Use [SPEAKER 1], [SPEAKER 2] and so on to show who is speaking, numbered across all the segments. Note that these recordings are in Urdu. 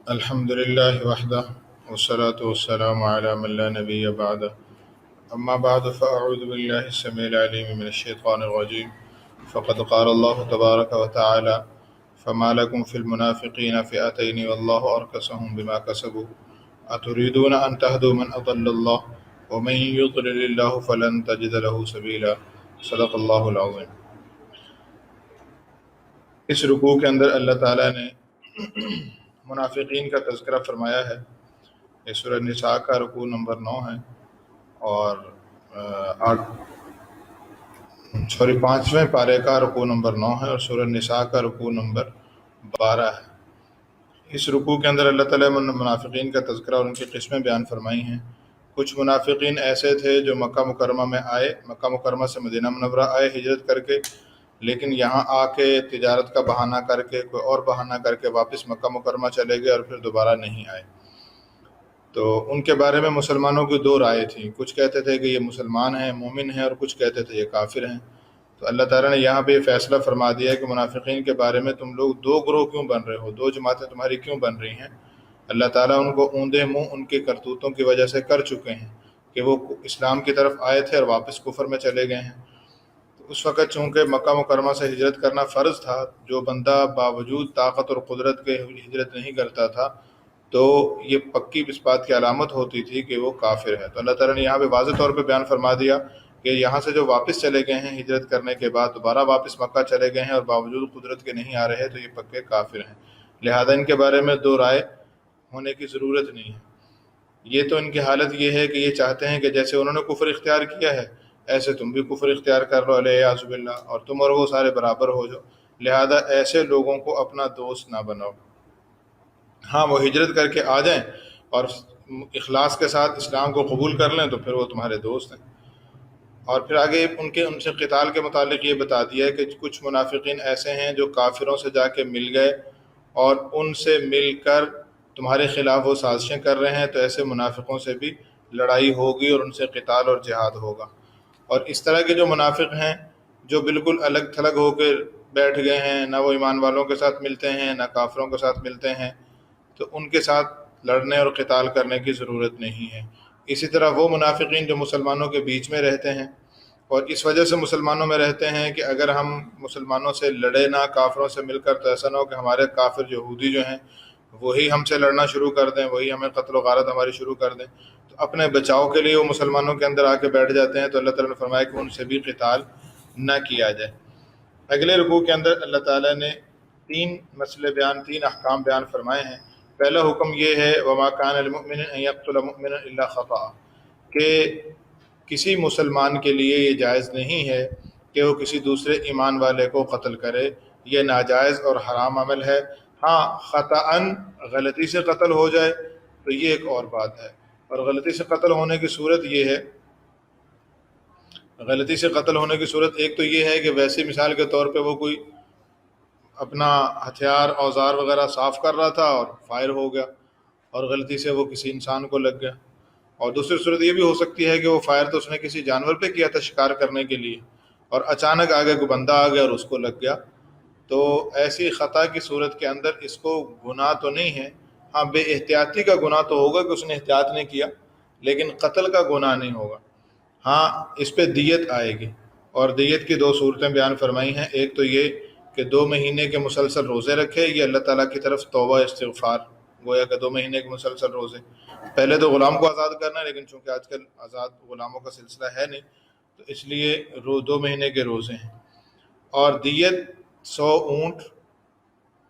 [SPEAKER 1] الحمد لله وحده والصلاة والسلام على من لا نبي بعده أما بعد فأعوذ بالله السميع العليم من الشيطان الرجيم فقد قال الله تبارك وتعالى فما لكم في المنافقين فئتين والله أركسهم بما كسبوا أتريدون أن تهدوا من أضل الله ومن يضلل الله فلن تجد له سبيلا صدق اللہ العظیم۔ اس رکوع کے اندر اللہ تعالیٰ نے منافقین کا تذکرہ فرمایا ہے۔ یہ سورہ نساء کا رکوع نمبر 9 ہے اور 5ویں پارے کا رکوع نمبر 9 ہے اور سورہ نساء کا رکوع نمبر 12 ہے۔ اس رکوع کے اندر اللہ تعالیٰ منافقین کا تذکرہ اور ان کی قسمیں بیان فرمائی ہیں۔ کچھ منافقین ایسے تھے جو مکہ مکرمہ میں آئے، مکہ مکرمہ سے مدینہ منورہ آئے ہجرت کر کے، لیکن یہاں آ کے تجارت کا بہانہ کر کے کوئی اور بہانہ کر کے واپس مکہ مکرمہ چلے گئے اور پھر دوبارہ نہیں آئے۔ تو ان کے بارے میں مسلمانوں کی دو رائے تھیں، کچھ کہتے تھے کہ یہ مسلمان ہیں، مومن ہیں، اور کچھ کہتے تھے یہ کافر ہیں۔ تو اللہ تعالیٰ نے یہاں پہ یہ فیصلہ فرما دیا ہے کہ منافقین کے بارے میں تم لوگ دو گروہ کیوں بن رہے ہو، دو جماعتیں تمہاری کیوں بن رہی ہیں۔ اللہ تعالیٰ ان کو اوندے منہ ان کے کرتوتوں کی وجہ سے کر چکے ہیں کہ وہ اسلام کی طرف آئے تھے اور واپس کفر میں چلے گئے ہیں۔ اس وقت چونکہ مکہ مکرمہ سے ہجرت کرنا فرض تھا، جو بندہ باوجود طاقت اور قدرت کے ہجرت نہیں کرتا تھا تو یہ پکی اس بات کی علامت ہوتی تھی کہ وہ کافر ہے۔ تو اللہ تعالیٰ نے یہاں پہ واضح طور پہ بیان فرما دیا کہ یہاں سے جو واپس چلے گئے ہیں ہجرت کرنے کے بعد، دوبارہ واپس مکہ چلے گئے ہیں اور باوجود قدرت کے نہیں آ رہے، تو یہ پکے کافر ہیں۔ لہذا ان کے بارے میں دو رائے ہونے کی ضرورت نہیں ہے۔ یہ تو ان کی حالت یہ ہے کہ یہ چاہتے ہیں کہ جیسے انہوں نے کفر اختیار کیا ہے ایسے تم بھی کفر اختیار کر لو علیہ باللہ، اور تم اور وہ سارے برابر ہو جاؤ۔ لہذا ایسے لوگوں کو اپنا دوست نہ بناؤ۔ ہاں وہ ہجرت کر کے آ جائیں اور اخلاص کے ساتھ اسلام کو قبول کر لیں تو پھر وہ تمہارے دوست ہیں۔ اور پھر آگے ان سے قتال کے متعلق یہ بتا دیا ہے کہ کچھ منافقین ایسے ہیں جو کافروں سے جا کے مل گئے اور ان سے مل کر تمہارے خلاف وہ سازشیں کر رہے ہیں، تو ایسے منافقوں سے بھی لڑائی ہوگی اور ان سے قتال اور جہاد ہوگا۔ اور اس طرح کے جو منافق ہیں جو بالکل الگ تھلگ ہو کے بیٹھ گئے ہیں، نہ وہ ایمان والوں کے ساتھ ملتے ہیں نہ کافروں کے ساتھ ملتے ہیں، تو ان کے ساتھ لڑنے اور قتال کرنے کی ضرورت نہیں ہے۔ اسی طرح وہ منافقین جو مسلمانوں کے بیچ میں رہتے ہیں اور اس وجہ سے مسلمانوں میں رہتے ہیں کہ اگر ہم مسلمانوں سے لڑے نہ کافروں سے مل کر تو ایسا نہ ہو کہ ہمارے کافر یہودی جو ہیں وہی ہم سے لڑنا شروع کر دیں، وہی ہمیں قتل و غارت ہماری شروع کر دیں، تو اپنے بچاؤ کے لیے وہ مسلمانوں کے اندر آ کے بیٹھ جاتے ہیں۔ تو اللہ تعالیٰ نے فرمایا کہ ان سے بھی قتال نہ کیا جائے۔ اگلے رکوع کے اندر اللہ تعالیٰ نے 3 مسئلے تین احکام بیان فرمائے ہیں۔ پہلا حکم یہ ہے وما کان للمؤمن ان یقتل مؤمنا الا خطأ، کہ کسی مسلمان کے لیے یہ جائز نہیں ہے کہ وہ کسی دوسرے ایمان والے کو قتل کرے، یہ ناجائز اور حرام عمل ہے۔ ہاں خطأً غلطی سے قتل ہو جائے تو یہ ایک اور بات ہے، اور غلطی سے قتل ہونے کی صورت یہ ہے، غلطی سے قتل ہونے کی صورت ایک تو یہ ہے کہ ویسے مثال کے طور پہ وہ کوئی اپنا ہتھیار اوزار وغیرہ صاف کر رہا تھا اور فائر ہو گیا اور غلطی سے وہ کسی انسان کو لگ گیا، اور دوسری صورت یہ بھی ہو سکتی ہے کہ وہ فائر تو اس نے کسی جانور پہ کیا تھا شکار کرنے کے لیے اور اچانک آگے کوئی بندہ آ گیا اور اس کو لگ گیا۔ تو ایسی خطا کی صورت کے اندر اس کو گناہ تو نہیں ہے، ہاں بے احتیاطی کا گناہ تو ہوگا کہ اس نے احتیاط نہیں کیا، لیکن قتل کا گناہ نہیں ہوگا۔ ہاں اس پہ دیت آئے گی، اور دیت کی 2 صورتیں بیان فرمائی ہیں۔ ایک تو یہ کہ 2 مہینے کے مسلسل روزے رکھے، یہ اللہ تعالیٰ کی طرف توبہ استغفار، گویا کہ 2 مہینے کے مسلسل روزے۔ پہلے تو غلام کو آزاد کرنا ہے، لیکن چونکہ آج کل آزاد غلاموں کا سلسلہ ہے نہیں تو اس لیے 2 مہینے کے روزے ہیں۔ اور دیت 100 اونٹ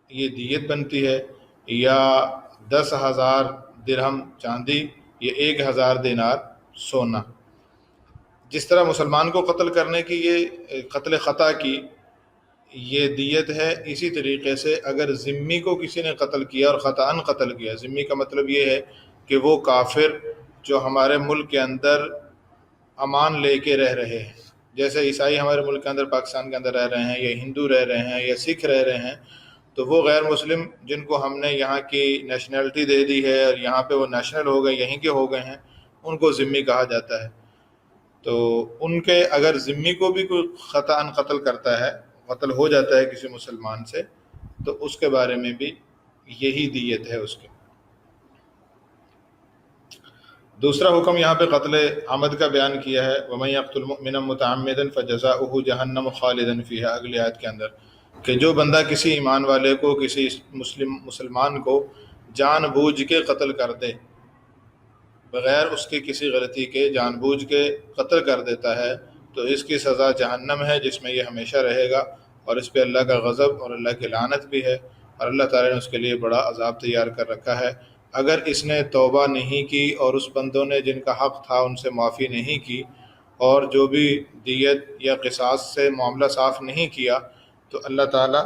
[SPEAKER 1] یہ دیت بنتی ہے، یا 10,000 درہم چاندی، یہ 1,000 دینار سونا۔ جس طرح مسلمان کو قتل کرنے کی یہ قتل خطا کی یہ دیت ہے، اسی طریقے سے اگر ذمی کو کسی نے قتل کیا اور خطأً قتل کیا، ذمی کا مطلب یہ ہے کہ وہ کافر جو ہمارے ملک کے اندر امان لے کے رہ رہے ہیں، جیسے عیسائی ہمارے ملک کے اندر پاکستان کے اندر رہ رہے ہیں، یا ہندو رہ رہے ہیں، یا سکھ رہ رہے ہیں، تو وہ غیر مسلم جن کو ہم نے یہاں کی نیشنلٹی دے دی ہے اور یہاں پہ وہ نیشنل ہو گئے، یہیں کے ہو گئے ہیں، ان کو ذمی کہا جاتا ہے۔ تو ان کے اگر ذمی کو بھی کوئی خطأً قتل کرتا ہے، قتل ہو جاتا ہے کسی مسلمان سے، تو اس کے بارے میں بھی یہی دیت ہے اس کے۔ دوسرا حکم یہاں پہ قتل عمد کا بیان کیا ہے، وَمَن يَقْتُلْ مُؤْمِنًا مُتَعَمِّدًا فَجَزَاؤُهُ جَهَنَّمُ خَالِدًا فِيهَا، اگلی آیت کے اندر کہ جو بندہ کسی ایمان والے کو، کسی مسلمان کو جان بوجھ کے قتل کر دے، بغیر اس کی کسی غلطی کے جان بوجھ کے قتل کر دیتا ہے، تو اس کی سزا جہنم ہے، جس میں یہ ہمیشہ رہے گا، اور اس پہ اللہ کا غضب اور اللہ کی لعنت بھی ہے، اور اللہ تعالیٰ نے اس کے لیے بڑا عذاب تیار کر رکھا ہے۔ اگر اس نے توبہ نہیں کی اور اس بندوں نے جن کا حق تھا ان سے معافی نہیں کی، اور جو بھی دیت یا قصاص سے معاملہ صاف نہیں کیا، تو اللہ تعالیٰ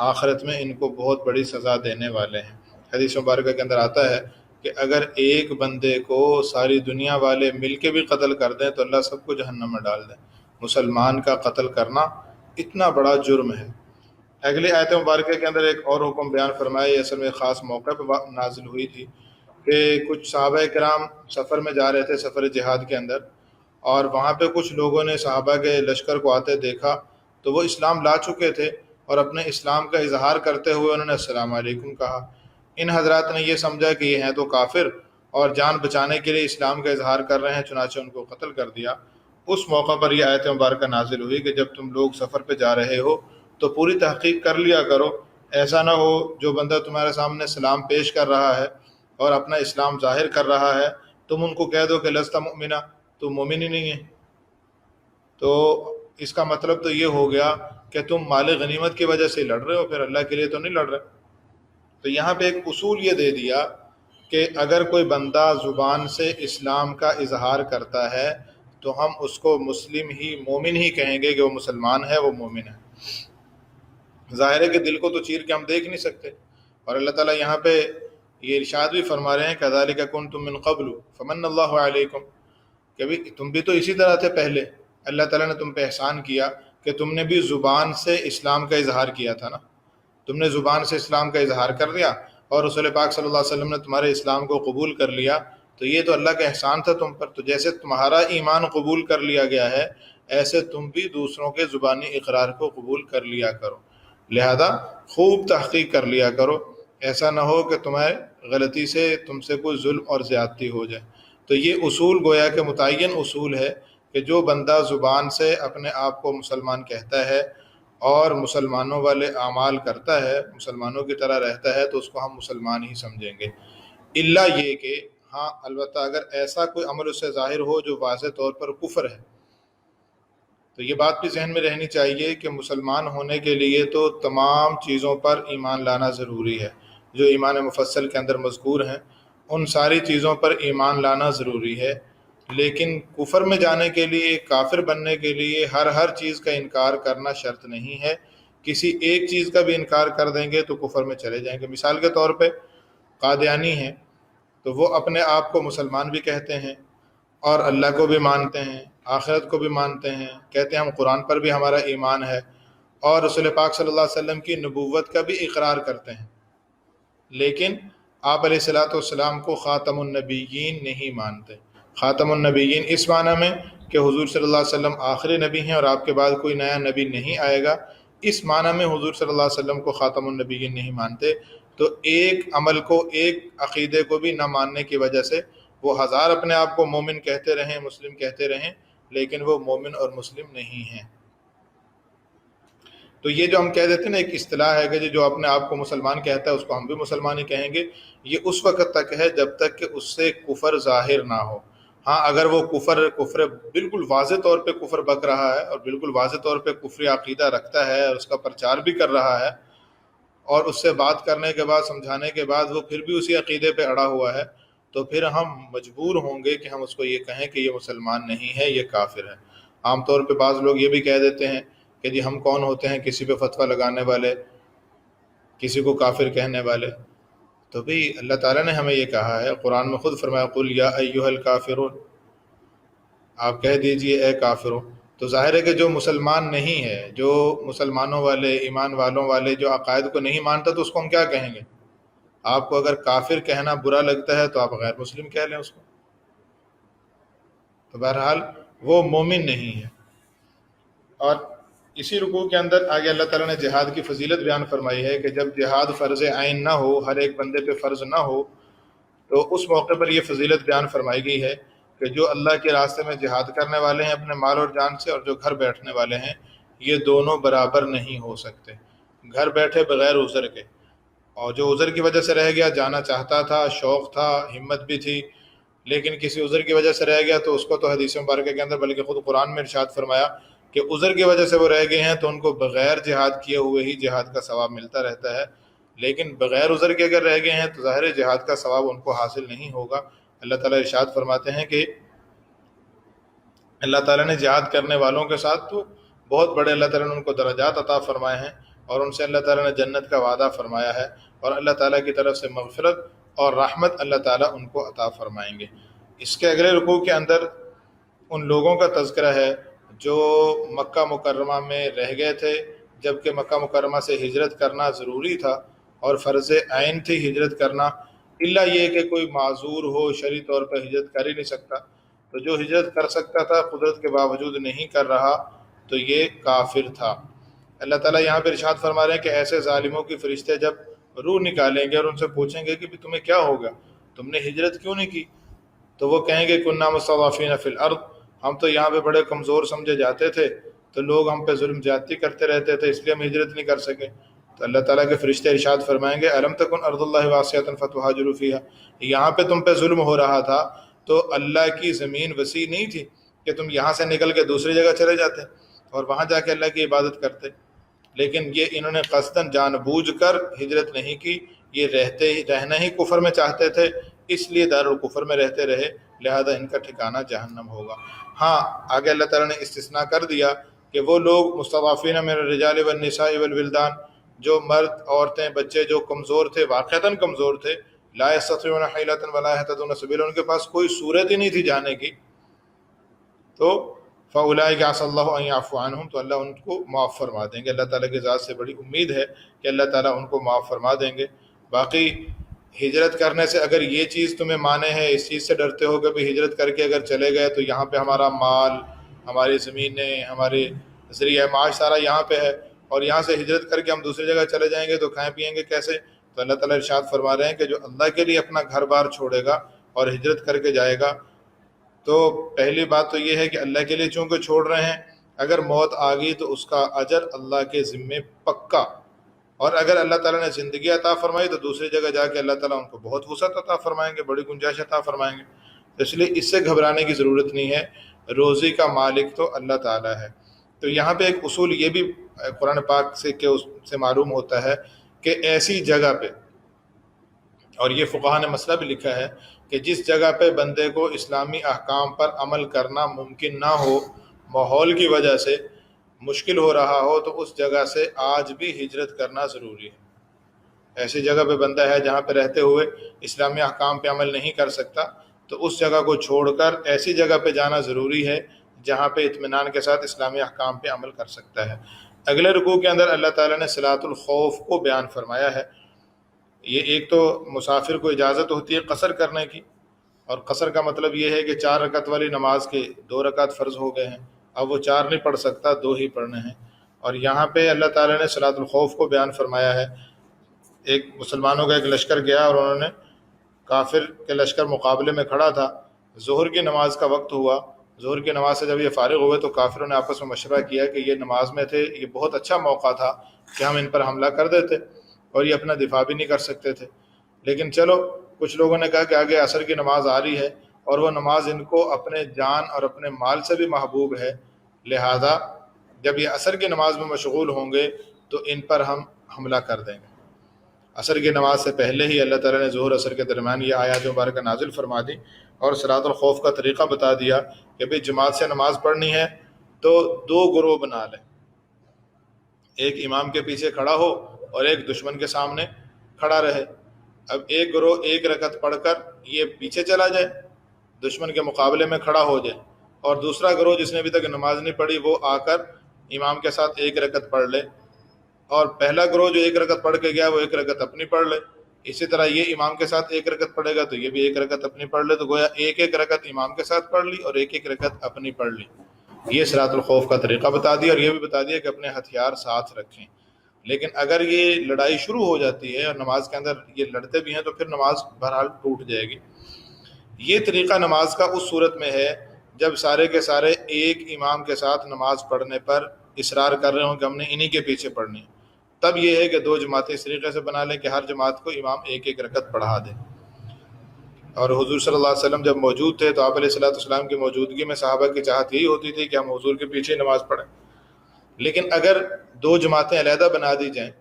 [SPEAKER 1] آخرت میں ان کو بہت بڑی سزا دینے والے ہیں۔ حدیث مبارکہ کے اندر آتا ہے کہ اگر ایک بندے کو ساری دنیا والے مل کے بھی قتل کر دیں تو اللہ سب کو جہنم میں ڈال دیں۔ مسلمان کا قتل کرنا اتنا بڑا جرم ہے۔ اگلی آیت مبارکہ کے اندر ایک اور حکم بیان فرمایا، یہ اصل میں خاص موقع پہ نازل ہوئی تھی کہ کچھ صحابہ کرام سفر میں جا رہے تھے، سفر جہاد کے اندر، اور وہاں پہ کچھ لوگوں نے صحابہ کے لشکر کو آتے دیکھا تو وہ اسلام لا چکے تھے، اور اپنے اسلام کا اظہار کرتے ہوئے انہوں نے السلام علیکم کہا۔ ان حضرات نے یہ سمجھا کہ یہ ہیں تو کافر اور جان بچانے کے لیے اسلام کا اظہار کر رہے ہیں، چنانچہ ان کو قتل کر دیا۔ اس موقع پر یہ آیت مبارکہ نازل ہوئی کہ جب تم لوگ سفر پہ جا رہے ہو تو پوری تحقیق کر لیا کرو، ایسا نہ ہو جو بندہ تمہارے سامنے سلام پیش کر رہا ہے اور اپنا اسلام ظاہر کر رہا ہے، تم ان کو کہہ دو کہ لست مؤمنا، تو مومن ہی نہیں ہے، تو اس کا مطلب تو یہ ہو گیا کہ تم مال غنیمت کی وجہ سے لڑ رہے ہو، پھر اللہ کے لیے تو نہیں لڑ رہے۔ تو یہاں پہ ایک اصول یہ دے دیا کہ اگر کوئی بندہ زبان سے اسلام کا اظہار کرتا ہے تو ہم اس کو مسلم ہی، مومن ہی کہیں گے کہ وہ مسلمان ہے، وہ مومن ہے۔ ظاہر ہے کہ دل کو تو چیر کے ہم دیکھ نہیں سکتے، اور اللہ تعالیٰ یہاں پہ یہ ارشاد بھی فرما رہے ہیں كَذَلِكَ كُنْتُم مِّن قَبْلُ فَمَنَّ اللَّهُ عَلَيْكُمْ، کہ بھی تم بھی تو اسی طرح تھے پہلے، اللہ تعالیٰ نے تم پہ احسان کیا کہ تم نے بھی زبان سے اسلام کا اظہار کیا تھا نا، تم نے زبان سے اسلام کا اظہار کر دیا اور رسول پاک صلی اللہ علیہ وسلم نے تمہارے اسلام کو قبول کر لیا، تو یہ تو اللہ کا احسان تھا تم پر۔ تو جیسے تمہارا ایمان قبول کر لیا گیا ہے، ایسے تم بھی دوسروں کے زبانی اقرار کو قبول کر لیا کرو، لہذا خوب تحقیق کر لیا کرو، ایسا نہ ہو کہ تمہیں غلطی سے تم سے کوئی ظلم اور زیادتی ہو جائے۔ تو یہ اصول گویا کہ متعین اصول ہے کہ جو بندہ زبان سے اپنے آپ کو مسلمان کہتا ہے اور مسلمانوں والے اعمال کرتا ہے، مسلمانوں کی طرح رہتا ہے، تو اس کو ہم مسلمان ہی سمجھیں گے، الا یہ کہ ہاں البتہ اگر ایسا کوئی عمل اس سے ظاہر ہو جو واضح طور پر کفر ہے، تو یہ بات بھی ذہن میں رہنی چاہیے کہ مسلمان ہونے کے لیے تو تمام چیزوں پر ایمان لانا ضروری ہے، جو ایمان مفصل کے اندر مذکور ہیں ان ساری چیزوں پر ایمان لانا ضروری ہے، لیکن کفر میں جانے کے لیے، کافر بننے کے لیے ہر چیز کا انکار کرنا شرط نہیں ہے۔ کسی ایک چیز کا بھی انکار کر دیں گے تو کفر میں چلے جائیں گے۔ مثال کے طور پہ قادیانی ہیں تو وہ اپنے آپ کو مسلمان بھی کہتے ہیں اور اللہ کو بھی مانتے ہیں، آخرت کو بھی مانتے ہیں، کہتے ہیں ہم قرآن پر بھی ہمارا ایمان ہے، اور رسول پاک صلی اللہ علیہ وسلم کی نبوت کا بھی اقرار کرتے ہیں، لیکن آپ علیہ الصلوۃ والسلام کو خاتم النبیین نہیں مانتے۔ خاتم النبیین اس معنی میں کہ حضور صلی اللہ علیہ وسلم آخری نبی ہیں اور آپ کے بعد کوئی نیا نبی نہیں آئے گا، اس معنی میں حضور صلی اللہ علیہ وسلم کو خاتم النبیین نہیں مانتے۔ تو ایک عمل کو، ایک عقیدے کو بھی نہ ماننے کی وجہ سے وہ ہزار اپنے آپ کو مومن کہتے رہیں، مسلم کہتے رہیں، لیکن وہ مومن اور مسلم نہیں ہیں۔ تو یہ جو ہم کہہ دیتے ہیں نا، ایک اصطلاح ہے کہ جو اپنے آپ کو مسلمان کہتا ہے اس کو ہم بھی مسلمان ہی کہیں گے، یہ اس وقت تک ہے جب تک کہ اس سے کفر ظاہر نہ ہو۔ ہاں اگر وہ کفر بالکل واضح طور پہ کفر بک رہا ہے اور بالکل واضح طور پہ کفری عقیدہ رکھتا ہے اور اس کا پرچار بھی کر رہا ہے، اور اس سے بات کرنے کے بعد، سمجھانے کے بعد وہ پھر بھی اسی عقیدے پہ اڑا ہوا ہے، تو پھر ہم مجبور ہوں گے کہ ہم اس کو یہ کہیں کہ یہ مسلمان نہیں ہے، یہ کافر ہے۔ عام طور پہ بعض لوگ یہ بھی کہہ دیتے ہیں کہ جی ہم کون ہوتے ہیں کسی پہ فتویٰ لگانے والے، کسی کو کافر کہنے والے۔ تو بھی اللہ تعالیٰ نے ہمیں یہ کہا ہے، قرآن میں خود فرمایا قُلْ یا ایھا الکافرون، آپ کہہ دیجئے اے کافروں۔ تو ظاہر ہے کہ جو مسلمان نہیں ہے، جو مسلمانوں والے، ایمان والوں والے جو عقائد کو نہیں مانتا، تو اس کو ہم کیا کہیں گے؟ آپ کو اگر کافر کہنا برا لگتا ہے تو آپ غیر مسلم کہہ لیں اس کو۔ تو بہرحال وہ مومن نہیں ہے۔ اور اسی رکوع کے اندر آگے اللہ تعالیٰ نے جہاد کی فضیلت بیان فرمائی ہے کہ جب جہاد فرض عین نہ ہو، ہر ایک بندے پہ فرض نہ ہو، تو اس موقع پر یہ فضیلت بیان فرمائی گئی ہے کہ جو اللہ کے راستے میں جہاد کرنے والے ہیں اپنے مال اور جان سے، اور جو گھر بیٹھنے والے ہیں، یہ دونوں برابر نہیں ہو سکتے۔ گھر بیٹھے بغیر عذر کے، اور جو عذر کی وجہ سے رہ گیا، جانا چاہتا تھا، شوق تھا، ہمت بھی تھی، لیکن کسی عذر کی وجہ سے رہ گیا، تو اس کو تو حدیث مبارکہ کے اندر بلکہ خود قرآن میں ارشاد فرمایا کہ عذر کی وجہ سے وہ رہ گئے ہیں تو ان کو بغیر جہاد کیے ہوئے ہی جہاد کا ثواب ملتا رہتا ہے، لیکن بغیر عذر کے اگر رہ گئے ہیں تو ظاہر جہاد کا ثواب ان کو حاصل نہیں ہوگا۔ اللہ تعالیٰ ارشاد فرماتے ہیں کہ اللہ تعالیٰ نے جہاد کرنے والوں کے ساتھ تو بہت بڑے اللہ تعالیٰ نے ان کو درجات عطا فرمائے ہیں، اور ان سے اللہ تعالیٰ نے جنت کا وعدہ فرمایا ہے، اور اللہ تعالیٰ کی طرف سے مغفرت اور رحمت اللہ تعالیٰ ان کو عطا فرمائیں گے۔ اس کے اگلے رکوع کے اندر ان لوگوں کا تذکرہ ہے جو مکہ مکرمہ میں رہ گئے تھے، جبکہ مکہ مکرمہ سے ہجرت کرنا ضروری تھا اور فرض عین تھی ہجرت کرنا، الا یہ کہ کوئی معذور ہو، شرعی طور پر ہجرت کر ہی نہیں سکتا، تو جو ہجرت کر سکتا تھا قدرت کے باوجود نہیں کر رہا تو یہ کافر تھا۔ اللہ تعالیٰ یہاں پہ ارشاد فرما رہے ہیں کہ ایسے ظالموں کی فرشتے جب روح نکالیں گے اور ان سے پوچھیں گے کہ تمہیں کیا ہوگا، تم نے ہجرت کیوں نہیں کی، تو وہ کہیں گے کننا مستضعفین فی الارض، ہم تو یہاں پہ بڑے کمزور سمجھے جاتے تھے، تو لوگ ہم پہ ظلم زیادتی کرتے رہتے تھے، اس لیے ہم ہجرت نہیں کر سکے۔ تو اللہ تعالیٰ کے فرشتے ارشاد فرمائیں گے الم تکن ارض اللہ واسعۃ فتہاجروا فیہا، یہاں پہ تم پہ ظلم ہو رہا تھا تو اللہ کی زمین وسیع نہیں تھی کہ تم یہاں سے نکل کے دوسری جگہ چلے جاتے اور وہاں جا کے اللہ کی عبادت کرتے، لیکن یہ انہوں نے قصداً جان بوجھ کر ہجرت نہیں کی، یہ رہنا ہی کفر میں چاہتے تھے، اس لیے دارالکفر میں رہتے رہے، لہذا ان کا ٹھکانہ جہنم ہوگا۔ ہاں آگے اللہ تعالیٰ نے استثناء کر دیا کہ وہ لوگ مستضعفین من الرجال والنساء والولدان، جو مرد، عورتیں، بچے جو کمزور تھے، واقعتاً کمزور تھے، لا یستطیعون حیلۃ ولا یہتدون سبیلا، ان کے پاس کوئی صورت ہی نہیں تھی جانے کی، تو فَأُولَٰئِکَ عَسَى اللَّهُ أَن يَعْفُوَ عَنْهُمْ، تو اللہ ان کو معاف فرما دیں گے۔ اللہ تعالیٰ کی ذات سے بڑی امید ہے کہ اللہ تعالیٰ ان کو معاف فرما دیں گے۔ باقی ہجرت کرنے سے اگر یہ چیز تمہیں مانے ہے، اس چیز سے ڈرتے ہو کہ بھی ہجرت کر کے اگر چلے گئے تو یہاں پہ ہمارا مال، ہماری زمینیں، ہمارے ذریعہ معاش سارا یہاں پہ ہے، اور یہاں سے ہجرت کر کے ہم دوسری جگہ چلے جائیں گے تو کھائیں پیئیں گے کیسے؟ تو اللہ تعالیٰ ارشاد فرما رہے ہیں کہ جو اللہ کے لیے اپنا گھر بار چھوڑے گا اور ہجرت کر کے جائے گا، تو پہلی بات تو یہ ہے کہ اللہ کے لیے چونکہ چھوڑ رہے ہیں، اگر موت آ گئی تو اس کا اجر اللہ کے ذمے پکا، اور اگر اللہ تعالیٰ نے زندگی عطا فرمائی تو دوسری جگہ جا کے اللہ تعالیٰ ان کو بہت وسعت عطا فرمائیں گے، بڑی گنجائش عطا فرمائیں گے، تو اس لیے اس سے گھبرانے کی ضرورت نہیں ہے، روزی کا مالک تو اللہ تعالیٰ ہے۔ تو یہاں پہ ایک اصول یہ بھی قرآن پاک سے کہ اس سے معلوم ہوتا ہے کہ ایسی جگہ پہ، اور یہ فقہا نے مسئلہ بھی لکھا ہے کہ جس جگہ پہ بندے کو اسلامی احکام پر عمل کرنا ممکن نہ ہو، ماحول کی وجہ سے مشکل ہو رہا ہو، تو اس جگہ سے آج بھی ہجرت کرنا ضروری ہے۔ ایسی جگہ پہ بندہ ہے جہاں پہ رہتے ہوئے اسلامی احکام پہ عمل نہیں کر سکتا، تو اس جگہ کو چھوڑ کر ایسی جگہ پہ جانا ضروری ہے جہاں پہ اطمینان کے ساتھ اسلامی احکام پہ عمل کر سکتا ہے۔ اگلے رکوع کے اندر اللہ تعالیٰ نے صلاۃ الخوف کو بیان فرمایا ہے۔ یہ ایک تو مسافر کو اجازت ہوتی ہے قصر کرنے کی، اور قصر کا مطلب یہ ہے کہ 4 رکعت والی نماز کے 2 رکعت فرض ہو گئے ہیں، اب وہ 4 نہیں پڑھ سکتا، 2 ہی پڑھنے ہیں۔ اور یہاں پہ اللہ تعالیٰ نے صلاۃ الخوف کو بیان فرمایا ہے۔ ایک مسلمانوں کا ایک لشکر گیا اور انہوں نے کافر کے لشکر مقابلے میں کھڑا تھا، ظہر کی نماز کا وقت ہوا، ظہر کی نماز سے جب یہ فارغ ہوئے تو کافروں نے آپس میں مشورہ کیا کہ یہ نماز میں تھے، یہ بہت اچھا موقع تھا کہ ہم ان پر حملہ کر دیتے، اور یہ اپنا دفاع بھی نہیں کر سکتے تھے، لیکن چلو کچھ لوگوں نے کہا کہ آگے عصر کی نماز آ رہی ہے اور وہ نماز ان کو اپنے جان اور اپنے مال سے بھی محبوب ہے، لہذا جب یہ عصر کی نماز میں مشغول ہوں گے تو ان پر ہم حملہ کر دیں گے۔ عصر کی نماز سے پہلے ہی اللہ تعالیٰ نے ظہر عصر کے درمیان یہ آیات مبارکہ نازل فرما دی اور صلاۃ الخوف کا طریقہ بتا دیا کہ بھئی جماعت سے نماز پڑھنی ہے تو 2 گروہ بنا لیں، ایک امام کے پیچھے کھڑا ہو اور ایک دشمن کے سامنے کھڑا رہے۔ اب ایک گروہ 1 رکعت پڑھ کر یہ پیچھے چلا جائے، دشمن کے مقابلے میں کھڑا ہو جائے، اور دوسرا گروہ جس نے ابھی تک نماز نہیں پڑھی وہ آ کر امام کے ساتھ 1 رکعت پڑھ لے، اور پہلا گروہ جو 1 رکعت پڑھ کے گیا وہ 1 رکعت اپنی پڑھ لے، اسی طرح یہ امام کے ساتھ 1 رکعت پڑھے گا تو یہ بھی 1 رکعت اپنی پڑھ لے، تو گویا 1 رکعت امام کے ساتھ پڑھ لی اور 1 رکعت اپنی پڑھ لی۔ یہ صلاۃ الخوف کا طریقہ بتا دیا، اور یہ بھی بتا دیا کہ اپنے ہتھیار ساتھ رکھیں۔ لیکن اگر یہ لڑائی شروع ہو جاتی ہے اور نماز کے اندر یہ لڑتے بھی ہیں تو پھر نماز بہرحال ٹوٹ جائے گی۔ یہ طریقہ نماز کا اس صورت میں ہے جب سارے کے سارے ایک امام کے ساتھ نماز پڑھنے پر اصرار کر رہے ہوں کہ ہم نے انہی کے پیچھے پڑھنی ہے، تب یہ ہے کہ دو جماعتیں اس طریقے سے بنا لیں کہ ہر جماعت کو امام ایک ایک رکعت پڑھا دے۔ اور حضور صلی اللہ علیہ وسلم جب موجود تھے تو آپ علیہ الصلوۃ والسلام کی موجودگی میں صحابہ کی چاہت یہی ہوتی تھی کہ ہم حضور کے پیچھے نماز پڑھیں۔ لیکن اگر دو جماعتیں علیحدہ بنا دی جائیں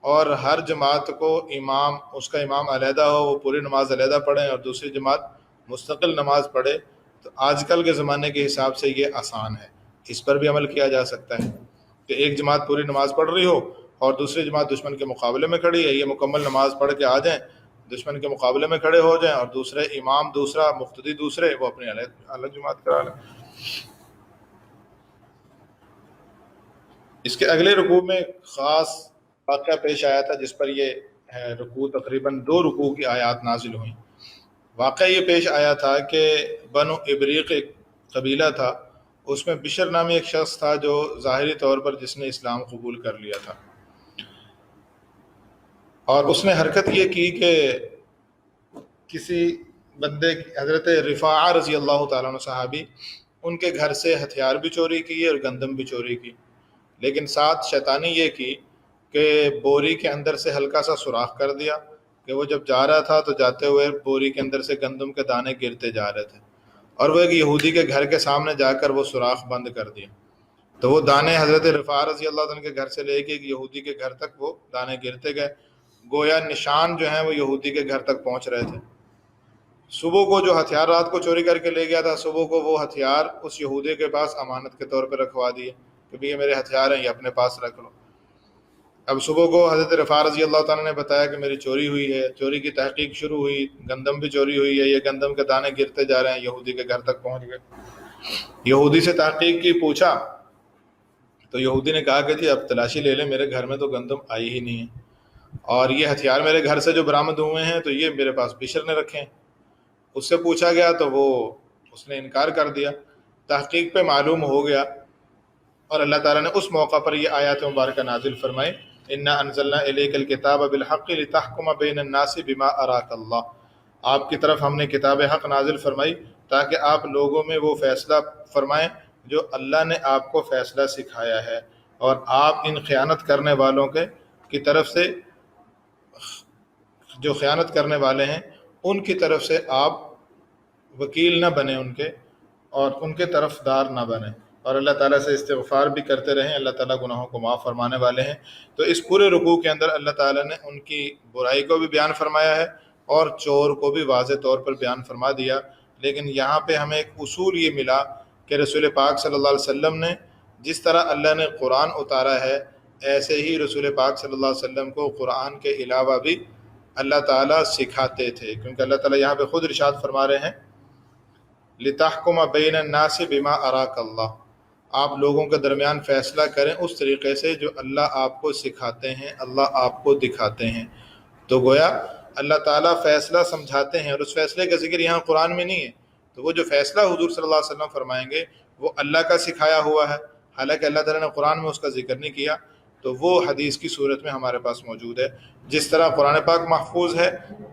[SPEAKER 1] اور ہر جماعت کو امام، اس کا امام علیحدہ ہو، وہ پوری نماز علیحدہ پڑھیں اور دوسری جماعت مستقل نماز پڑھے، تو آج کل کے زمانے کے حساب سے یہ آسان ہے، اس پر بھی عمل کیا جا سکتا ہے کہ ایک جماعت پوری نماز پڑھ رہی ہو اور دوسری جماعت دشمن کے مقابلے میں کھڑی ہے، یہ مکمل نماز پڑھ کے آ جائیں، دشمن کے مقابلے میں کھڑے ہو جائیں اور دوسرے امام دوسرا، مقتدی دوسرے، وہ اپنی الگ جماعت کرا لیں۔ اس کے اگلے رکوع میں خاص واقعہ پیش آیا تھا جس پر یہ رکوع تقریباً 2 رکوع کی آیات نازل ہوئیں۔ واقعہ یہ پیش آیا تھا کہ بنو ابریق ایک قبیلہ تھا، اس میں بشر نامی ایک شخص تھا جو ظاہری طور پر جس نے اسلام قبول کر لیا تھا، اور اس نے حرکت یہ کی کہ کسی بندے، حضرت رفاعہ رضی اللہ تعالیٰ عنہ صحابی، ان کے گھر سے ہتھیار بھی چوری کیے اور گندم بھی چوری کی، لیکن ساتھ شیطانی یہ کی کہ بوری کے اندر سے ہلکا سا سوراخ کر دیا کہ وہ جب جا رہا تھا تو جاتے ہوئے بوری کے اندر سے گندم کے دانے گرتے جا رہے تھے، اور وہ ایک یہودی کے گھر کے سامنے جا کر وہ سوراخ بند کر دیا، تو وہ دانے حضرت رفاعہ رضی اللہ عنہ کے گھر سے لے کے ایک یہودی کے گھر تک وہ دانے گرتے گئے، گویا نشان جو ہیں وہ یہودی کے گھر تک پہنچ رہے تھے۔ صبح کو جو ہتھیار رات کو چوری کر کے لے گیا تھا، صبح کو وہ ہتھیار اس یہودی کے پاس امانت کے طور پہ رکھوا دیے کہ بھی یہ میرے ہتھیار ہیں، یہ اپنے پاس رکھ لو۔ اب صبح کو حضرت رفاعہ رضی اللہ تعالیٰ نے بتایا کہ میری چوری ہوئی ہے، چوری کی تحقیق شروع ہوئی، گندم بھی چوری ہوئی ہے، یہ گندم کے دانے گرتے جا رہے ہیں، یہودی کے گھر تک پہنچ گئے۔ یہودی سے تحقیق کی، پوچھا تو یہودی نے کہا کہ جی اب تلاشی لے لیں، میرے گھر میں تو گندم آئی ہی نہیں ہے، اور یہ ہتھیار میرے گھر سے جو برآمد ہوئے ہیں تو یہ میرے پاس بشر نے رکھے ہیں۔ اس سے پوچھا گیا تو اس نے انکار کر دیا۔ تحقیق پہ معلوم ہو گیا، اور اللہ تعالیٰ نے اس موقع پر یہ آیات مبارکہ نازل فرمائی، انا انزلنا الیک الکتاب بالحق لتحکم بین الناس بما اراک اللہ، آپ کی طرف ہم نے کتاب حق نازل فرمائی تاکہ آپ لوگوں میں وہ فیصلہ فرمائیں جو اللہ نے آپ کو فیصلہ سکھایا ہے، اور آپ ان خیانت کرنے والوں کی طرف سے، جو خیانت کرنے والے ہیں ان کی طرف سے آپ وکیل نہ بنیں ان کے، اور ان کے طرفدار نہ بنیں، اور اللہ تعالیٰ سے استغفار بھی کرتے رہیں، اللہ تعالیٰ گناہوں کو معاف فرمانے والے ہیں۔ تو اس پورے رکوع کے اندر اللہ تعالیٰ نے ان کی برائی کو بھی بیان فرمایا ہے اور چور کو بھی واضح طور پر بیان فرما دیا۔ لیکن یہاں پہ ہمیں ایک اصول یہ ملا کہ رسول پاک صلی اللہ علیہ وسلم نے جس طرح اللہ نے قرآن اتارا ہے، ایسے ہی رسول پاک صلی اللہ علیہ وسلم کو قرآن کے علاوہ بھی اللہ تعالیٰ سکھاتے تھے، کیونکہ اللہ تعالیٰ یہاں پہ خود ارشاد فرما رہے ہیں لِتَحْكُمَ بَيْنَ النَّاسِ بِمَا أَرَاكَ اللَّهُ، آپ لوگوں کے درمیان فیصلہ کریں اس طریقے سے جو اللہ آپ کو سکھاتے ہیں، اللہ آپ کو دکھاتے ہیں۔ تو گویا اللہ تعالیٰ فیصلہ سمجھاتے ہیں، اور اس فیصلے کا ذکر یہاں قرآن میں نہیں ہے، تو وہ جو فیصلہ حضور صلی اللہ علیہ وسلم فرمائیں گے وہ اللہ کا سکھایا ہوا ہے، حالانکہ اللہ تعالیٰ نے قرآن میں اس کا ذکر نہیں کیا، تو وہ حدیث کی صورت میں ہمارے پاس موجود ہے۔ جس طرح قرآن پاک محفوظ ہے،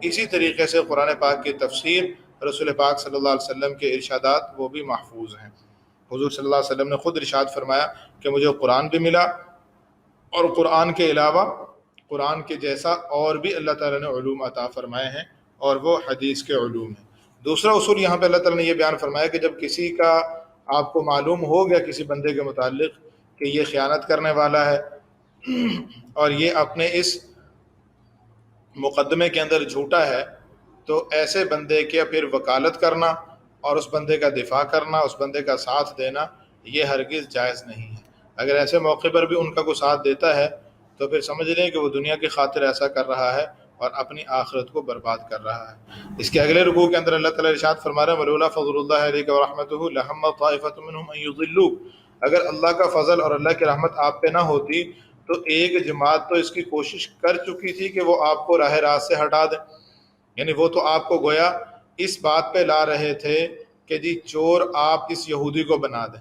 [SPEAKER 1] اسی طریقے سے قرآن پاک کی تفسیر، رسول پاک صلی اللہ علیہ وسلم کے ارشادات وہ بھی محفوظ ہیں۔ حضور صلی اللہ علیہ وسلم نے خود ارشاد فرمایا کہ مجھے قرآن بھی ملا، اور قرآن کے علاوہ قرآن کے جیسا اور بھی اللہ تعالیٰ نے علوم عطا فرمائے ہیں، اور وہ حدیث کے علوم ہیں۔ دوسرا اصول یہاں پہ اللہ تعالیٰ نے یہ بیان فرمایا کہ جب کسی کا آپ کو معلوم ہو گیا کسی بندے کے متعلق کہ یہ خیانت کرنے والا ہے اور یہ اپنے اس مقدمے کے اندر جھوٹا ہے، تو ایسے بندے کے پھر وکالت کرنا اور اس بندے کا دفاع کرنا، اس بندے کا ساتھ دینا، یہ ہرگز جائز نہیں ہے۔ اگر ایسے موقع پر بھی ان کا کوئی ساتھ دیتا ہے تو پھر سمجھ لیں کہ وہ دنیا کی خاطر ایسا کر رہا ہے اور اپنی آخرت کو برباد کر رہا ہے۔ اس کے اگلے رکوع کے اندر اللہ تعالیٰ ارشاد فرما رہے ہیں وَلَوْلَا فَضْلُ اللَّهِ عَلَيْكَ وَرَحْمَتُهُ لَهَمَّ طَائِفَةٌ مِّنْهُمْ أَن يُضِلُّوكَ، اگر اللہ کا فضل اور اللہ کی رحمت آپ پہ نہ ہوتی تو ایک جماعت تو اس کی کوشش کر چکی تھی کہ وہ آپ کو راہ راست سے ہٹا دیں، یعنی وہ تو آپ کو گویا اس بات پہ لا رہے تھے کہ جی چور آپ اس یہودی کو بنا دیں،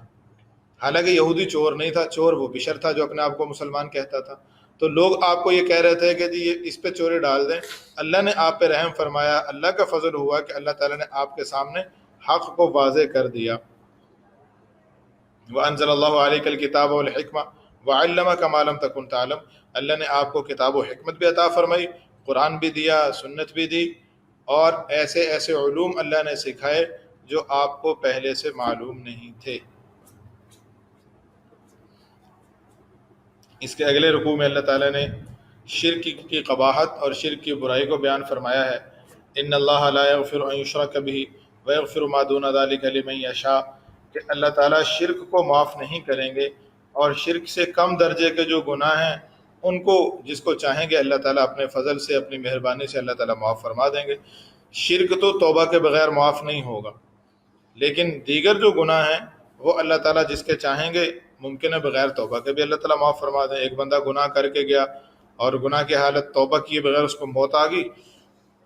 [SPEAKER 1] حالانکہ یہودی چور نہیں تھا، چور وہ بشر تھا جو اپنے آپ کو مسلمان کہتا تھا۔ تو لوگ آپ کو یہ کہہ رہے تھے کہ جی یہ اس پہ چوری ڈال دیں، اللہ نے آپ پہ رحم فرمایا، اللہ کا فضل ہوا کہ اللہ تعالیٰ نے آپ کے سامنے حق کو واضح کر دیا۔ وَأَنزَلَ اللَّهُ عَلَيْكَ الْكِتَابَ وَالْحِكْمَةَ وَعَلَّمَكَ مَا لَمْ تَكُنْ تَعْلَمْ، اللہ نے آپ کو کتاب و حکمت بھی عطا فرمائی، قرآن بھی دیا، سنت بھی دی، اور ایسے ایسے علوم اللہ نے سکھائے جو آپ کو پہلے سے معلوم نہیں تھے۔ اس کے اگلے رکوع میں اللہ تعالیٰ نے شرک کی قباحت اور شرک کی برائی کو بیان فرمایا ہے۔ ان اللہ لا یغفر ان یشرک بہ ویغفر ما دون ذلک لمن یشاء، کہ اللہ تعالیٰ شرک کو معاف نہیں کریں گے، اور شرک سے کم درجے کے جو گناہ ہیں ان کو جس کو چاہیں گے اللہ تعالیٰ اپنے فضل سے، اپنی مہربانی سے اللہ تعالیٰ معاف فرما دیں گے۔ شرک تو توبہ کے بغیر معاف نہیں ہوگا، لیکن دیگر جو گناہ ہیں وہ اللہ تعالیٰ جس کے چاہیں گے ممکن ہے بغیر توبہ کے بھی اللہ تعالیٰ معاف فرما دیں۔ ایک بندہ گناہ کر کے گیا اور گناہ کی حالت توبہ کیے بغیر اس کو موت آ گئی،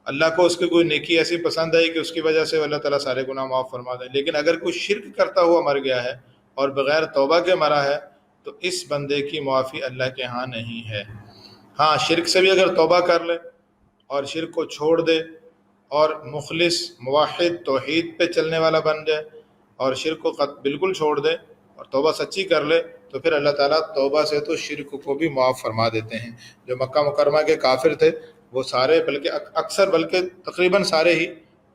[SPEAKER 1] اللہ کو اس کی کوئی نیکی ایسی پسند آئی کہ اس کی وجہ سے اللہ تعالیٰ سارے گناہ معاف فرما دیں۔ لیکن اگر کوئی شرک کرتا ہوا مر گیا ہے اور بغیر توبہ کے مرا ہے تو اس بندے کی معافی اللہ کے ہاں نہیں ہے۔ ہاں، شرک سے بھی اگر توبہ کر لے اور شرک کو چھوڑ دے اور مخلص موحد توحید پہ چلنے والا بن جائے اور شرک کو بالکل چھوڑ دے اور توبہ سچی کر لے، تو پھر اللہ تعالیٰ توبہ سے تو شرک کو بھی معاف فرما دیتے ہیں۔ جو مکہ مکرمہ کے کافر تھے وہ سارے، بلکہ اکثر، بلکہ تقریباً سارے ہی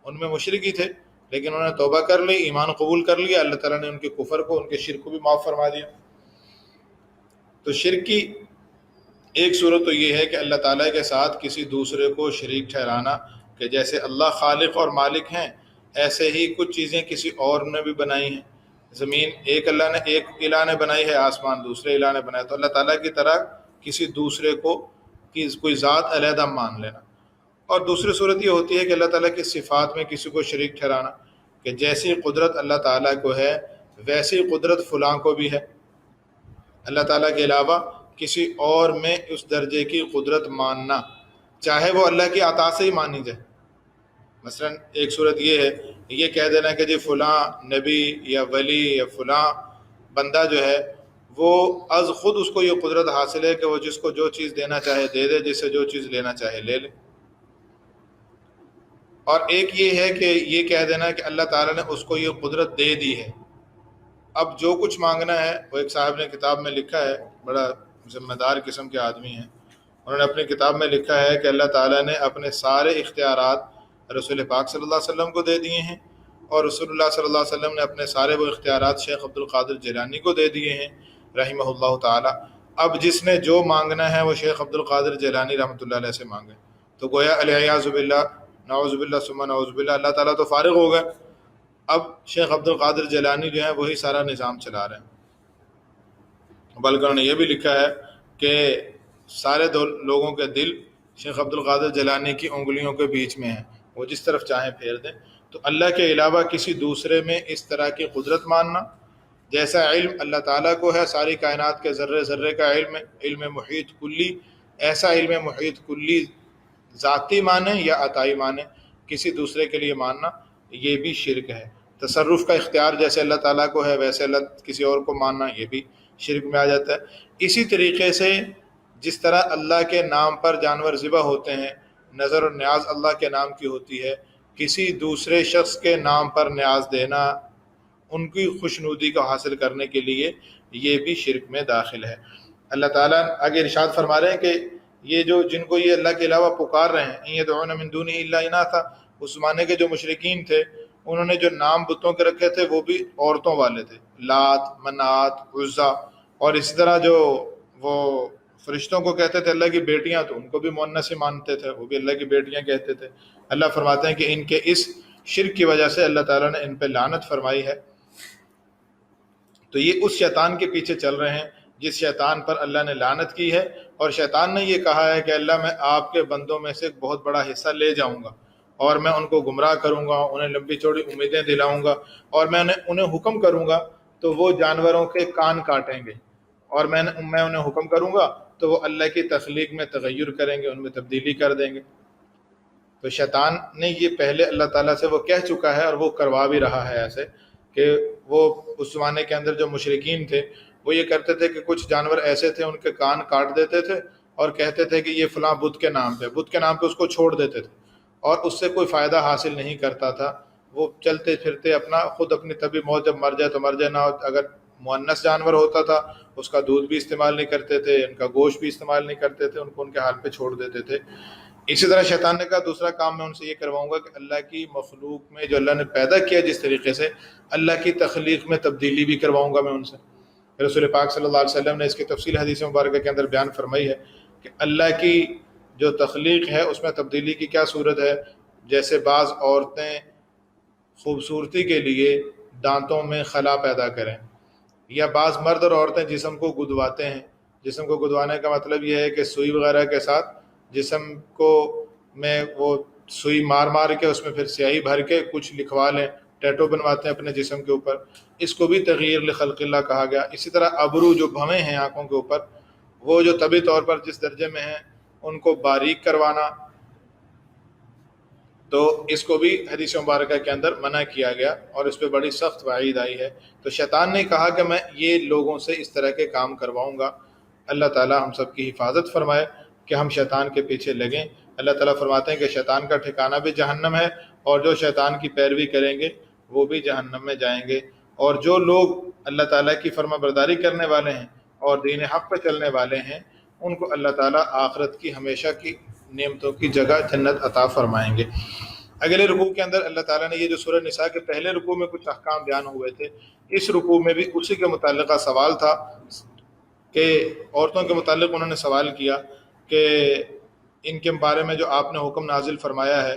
[SPEAKER 1] ان میں مشرک ہی تھے، لیکن انہوں نے توبہ کر لی، ایمان قبول کر لیا، اللہ تعالیٰ نے ان کے کفر کو، ان کے شرک کو بھی معاف فرما دیا۔ تو شرک کی ایک صورت تو یہ ہے کہ اللہ تعالیٰ کے ساتھ کسی دوسرے کو شریک ٹھہرانا، کہ جیسے اللہ خالق اور مالک ہیں ایسے ہی کچھ چیزیں کسی اور نے بھی بنائی ہیں۔ زمین ایک اللہ نے، ایک الہ نے بنائی ہے، آسمان دوسرے الہ نے بنایا، تو اللہ تعالیٰ کی طرح کسی دوسرے کو کوئی ذات علیحدہ مان لینا۔ اور دوسری صورت یہ ہوتی ہے کہ اللہ تعالیٰ کی صفات میں کسی کو شریک ٹھہرانا، کہ جیسی قدرت اللہ تعالیٰ کو ہے ویسی قدرت فلاں کو بھی ہے، اللہ تعالیٰ کے علاوہ کسی اور میں اس درجے کی قدرت ماننا، چاہے وہ اللہ کی عطا سے ہی مانی جائے۔ مثلا ایک صورت یہ ہے، یہ کہہ دینا کہ جی فلاں نبی یا ولی یا فلاں بندہ جو ہے وہ از خود اس کو یہ قدرت حاصل ہے کہ وہ جس کو جو چیز دینا چاہے دے دے، جس سے جو چیز لینا چاہے لے لے۔ اور ایک یہ ہے کہ یہ کہہ دینا کہ اللہ تعالیٰ نے اس کو یہ قدرت دے دی ہے، اب جو کچھ مانگنا ہے۔ وہ ایک صاحب نے کتاب میں لکھا ہے، بڑا ذمہ دار قسم کے آدمی ہیں، انہوں نے اپنی کتاب میں لکھا ہے کہ اللہ تعالیٰ نے اپنے سارے اختیارات رسول پاک صلی اللہ علیہ وسلم کو دے دیے ہیں، اور رسول اللہ صلی اللہ علیہ وسلم نے اپنے سارے وہ اختیارات شیخ عبد القادر جیلانی کو دے دیے ہیں رحمہ اللہ تعالی۔ اب جس نے جو مانگنا ہے وہ شیخ عبد القادر جیلانی رحمۃ اللہ علیہ سے مانگے، تو گویا الیاذ باللہ، نعوذ باللہ ثم نعوذ باللہ، اللہ تعالیٰ تو فارغ ہو گئے، اب شیخ عبد القادر جیلانی جو ہیں وہی سارا نظام چلا رہے ہیں۔ بلکہ انہوں نے یہ بھی لکھا ہے کہ سارے لوگوں کے دل شیخ عبد القادر جیلانی کی انگلیوں کے بیچ میں ہیں، وہ جس طرف چاہیں پھیر دیں۔ تو اللہ کے علاوہ کسی دوسرے میں اس طرح کی قدرت ماننا، جیسا علم اللہ تعالیٰ کو ہے ساری کائنات کے ذرے ذرے کا علم ہے، علم محیط کلی، ایسا علم محیط کلی ذاتی مانے یا عطائی مانے کسی دوسرے کے لیے ماننا، یہ بھی شرک ہے۔ تصرف کا اختیار جیسے اللہ تعالیٰ کو ہے ویسے اللہ کسی اور کو ماننا، یہ بھی شرک میں آ جاتا ہے۔ اسی طریقے سے جس طرح اللہ کے نام پر جانور ذبح ہوتے ہیں، نظر اور نیاز اللہ کے نام کی ہوتی ہے، کسی دوسرے شخص کے نام پر نیاز دینا ان کی خوشنودی کو حاصل کرنے کے لیے، یہ بھی شرک میں داخل ہے۔ اللہ تعالیٰ آگے ارشاد فرما رہے ہیں کہ یہ جو جن کو یہ اللہ کے علاوہ پکار رہے ہیں، ان یدعون من دونہ الا اناثا، اس زمانے کے جو مشرکین تھے انہوں نے جو نام بتوں کے رکھے تھے وہ بھی عورتوں والے تھے، لات، منات، عزا، اور اسی طرح جو وہ فرشتوں کو کہتے تھے اللہ کی بیٹیاں، تو ان کو بھی مؤنث ہی مانتے تھے، وہ بھی اللہ کی بیٹیاں کہتے تھے۔ اللہ فرماتے ہیں کہ ان کے اس شرک کی وجہ سے اللہ تعالیٰ نے ان پہ لعنت فرمائی ہے۔ تو یہ اس شیطان کے پیچھے چل رہے ہیں جس شیطان پر اللہ نے لعنت کی ہے، اور شیطان نے یہ کہا ہے کہ اللہ میں آپ کے بندوں میں سے ایک بہت بڑا حصہ لے جاؤں گا اور میں ان کو گمراہ کروں گا، انہیں لمبی چوڑی امیدیں دلاؤں گا، اور میں انہیں حکم کروں گا تو وہ جانوروں کے کان کاٹیں گے، اور میں انہیں حکم کروں گا تو وہ اللہ کی تخلیق میں تغیر کریں گے، ان میں تبدیلی کر دیں گے۔ تو شیطان نے یہ پہلے اللہ تعالیٰ سے وہ کہہ چکا ہے اور وہ کروا بھی رہا ہے ایسے کہ وہ اس زمانے کے اندر جو مشرکین تھے وہ یہ کرتے تھے کہ کچھ جانور ایسے تھے ان کے کان کاٹ دیتے تھے اور کہتے تھے کہ یہ فلاں بت کے نام پہ اس کو چھوڑ دیتے تھے اور اس سے کوئی فائدہ حاصل نہیں کرتا تھا. وہ چلتے پھرتے اپنا خود اپنی طبی موت، جب مر جائے تو مر جائے، نہ اگر مؤنث جانور ہوتا تھا اس کا دودھ بھی استعمال نہیں کرتے تھے، ان کا گوشت بھی استعمال نہیں کرتے تھے، ان کو ان کے حال پہ چھوڑ دیتے تھے. اسی طرح شیطان نے کہا دوسرا کام میں ان سے یہ کرواؤں گا کہ اللہ کی مخلوق میں جو اللہ نے پیدا کیا جس طریقے سے، اللہ کی تخلیق میں تبدیلی بھی کرواؤں گا میں ان سے. رسول پاک صلی اللہ علیہ وسلم نے اس کی تفصیل حدیث مبارکہ کے اندر بیان فرمائی ہے کہ اللہ کی جو تخلیق ہے اس میں تبدیلی کی کیا صورت ہے. جیسے بعض عورتیں خوبصورتی کے لیے دانتوں میں خلا پیدا کریں، یا بعض مرد اور عورتیں جسم کو گدواتے ہیں. جسم کو گدوانے کا مطلب یہ ہے کہ سوئی وغیرہ کے ساتھ جسم کو میں وہ سوئی مار مار کے اس میں پھر سیاہی بھر کے کچھ لکھوا لیں، ٹیٹو بنواتے ہیں اپنے جسم کے اوپر. اس کو بھی تغیر لخلق اللہ کہا گیا. اسی طرح ابرو جو بھویں ہیں آنکھوں کے اوپر، وہ جو طبی طور پر جس درجے میں ہیں ان کو باریک کروانا، تو اس کو بھی حدیث مبارکہ کے اندر منع کیا گیا اور اس پہ بڑی سخت وعید آئی ہے. تو شیطان نے کہا کہ میں یہ لوگوں سے اس طرح کے کام کرواؤں گا. اللہ تعالیٰ ہم سب کی حفاظت فرمائے کہ ہم شیطان کے پیچھے لگیں. اللہ تعالیٰ فرماتے ہیں کہ شیطان کا ٹھکانہ بھی جہنم ہے اور جو شیطان کی پیروی کریں گے وہ بھی جہنم میں جائیں گے. اور جو لوگ اللہ تعالیٰ کی فرما برداری کرنے والے ہیں اور دین حق پہ چلنے والے ہیں ان کو اللہ تعالیٰ آخرت کی ہمیشہ کی نعمتوں کی جگہ جنت عطا فرمائیں گے. اگلے رکوع کے اندر اللہ تعالیٰ نے یہ جو سورہ نساء کے پہلے رکوع میں کچھ احکام بیان ہوئے تھے، اس رکوع میں بھی اسی کے متعلقہ سوال تھا کہ عورتوں کے متعلق انہوں نے سوال کیا کہ ان کے بارے میں جو آپ نے حکم نازل فرمایا ہے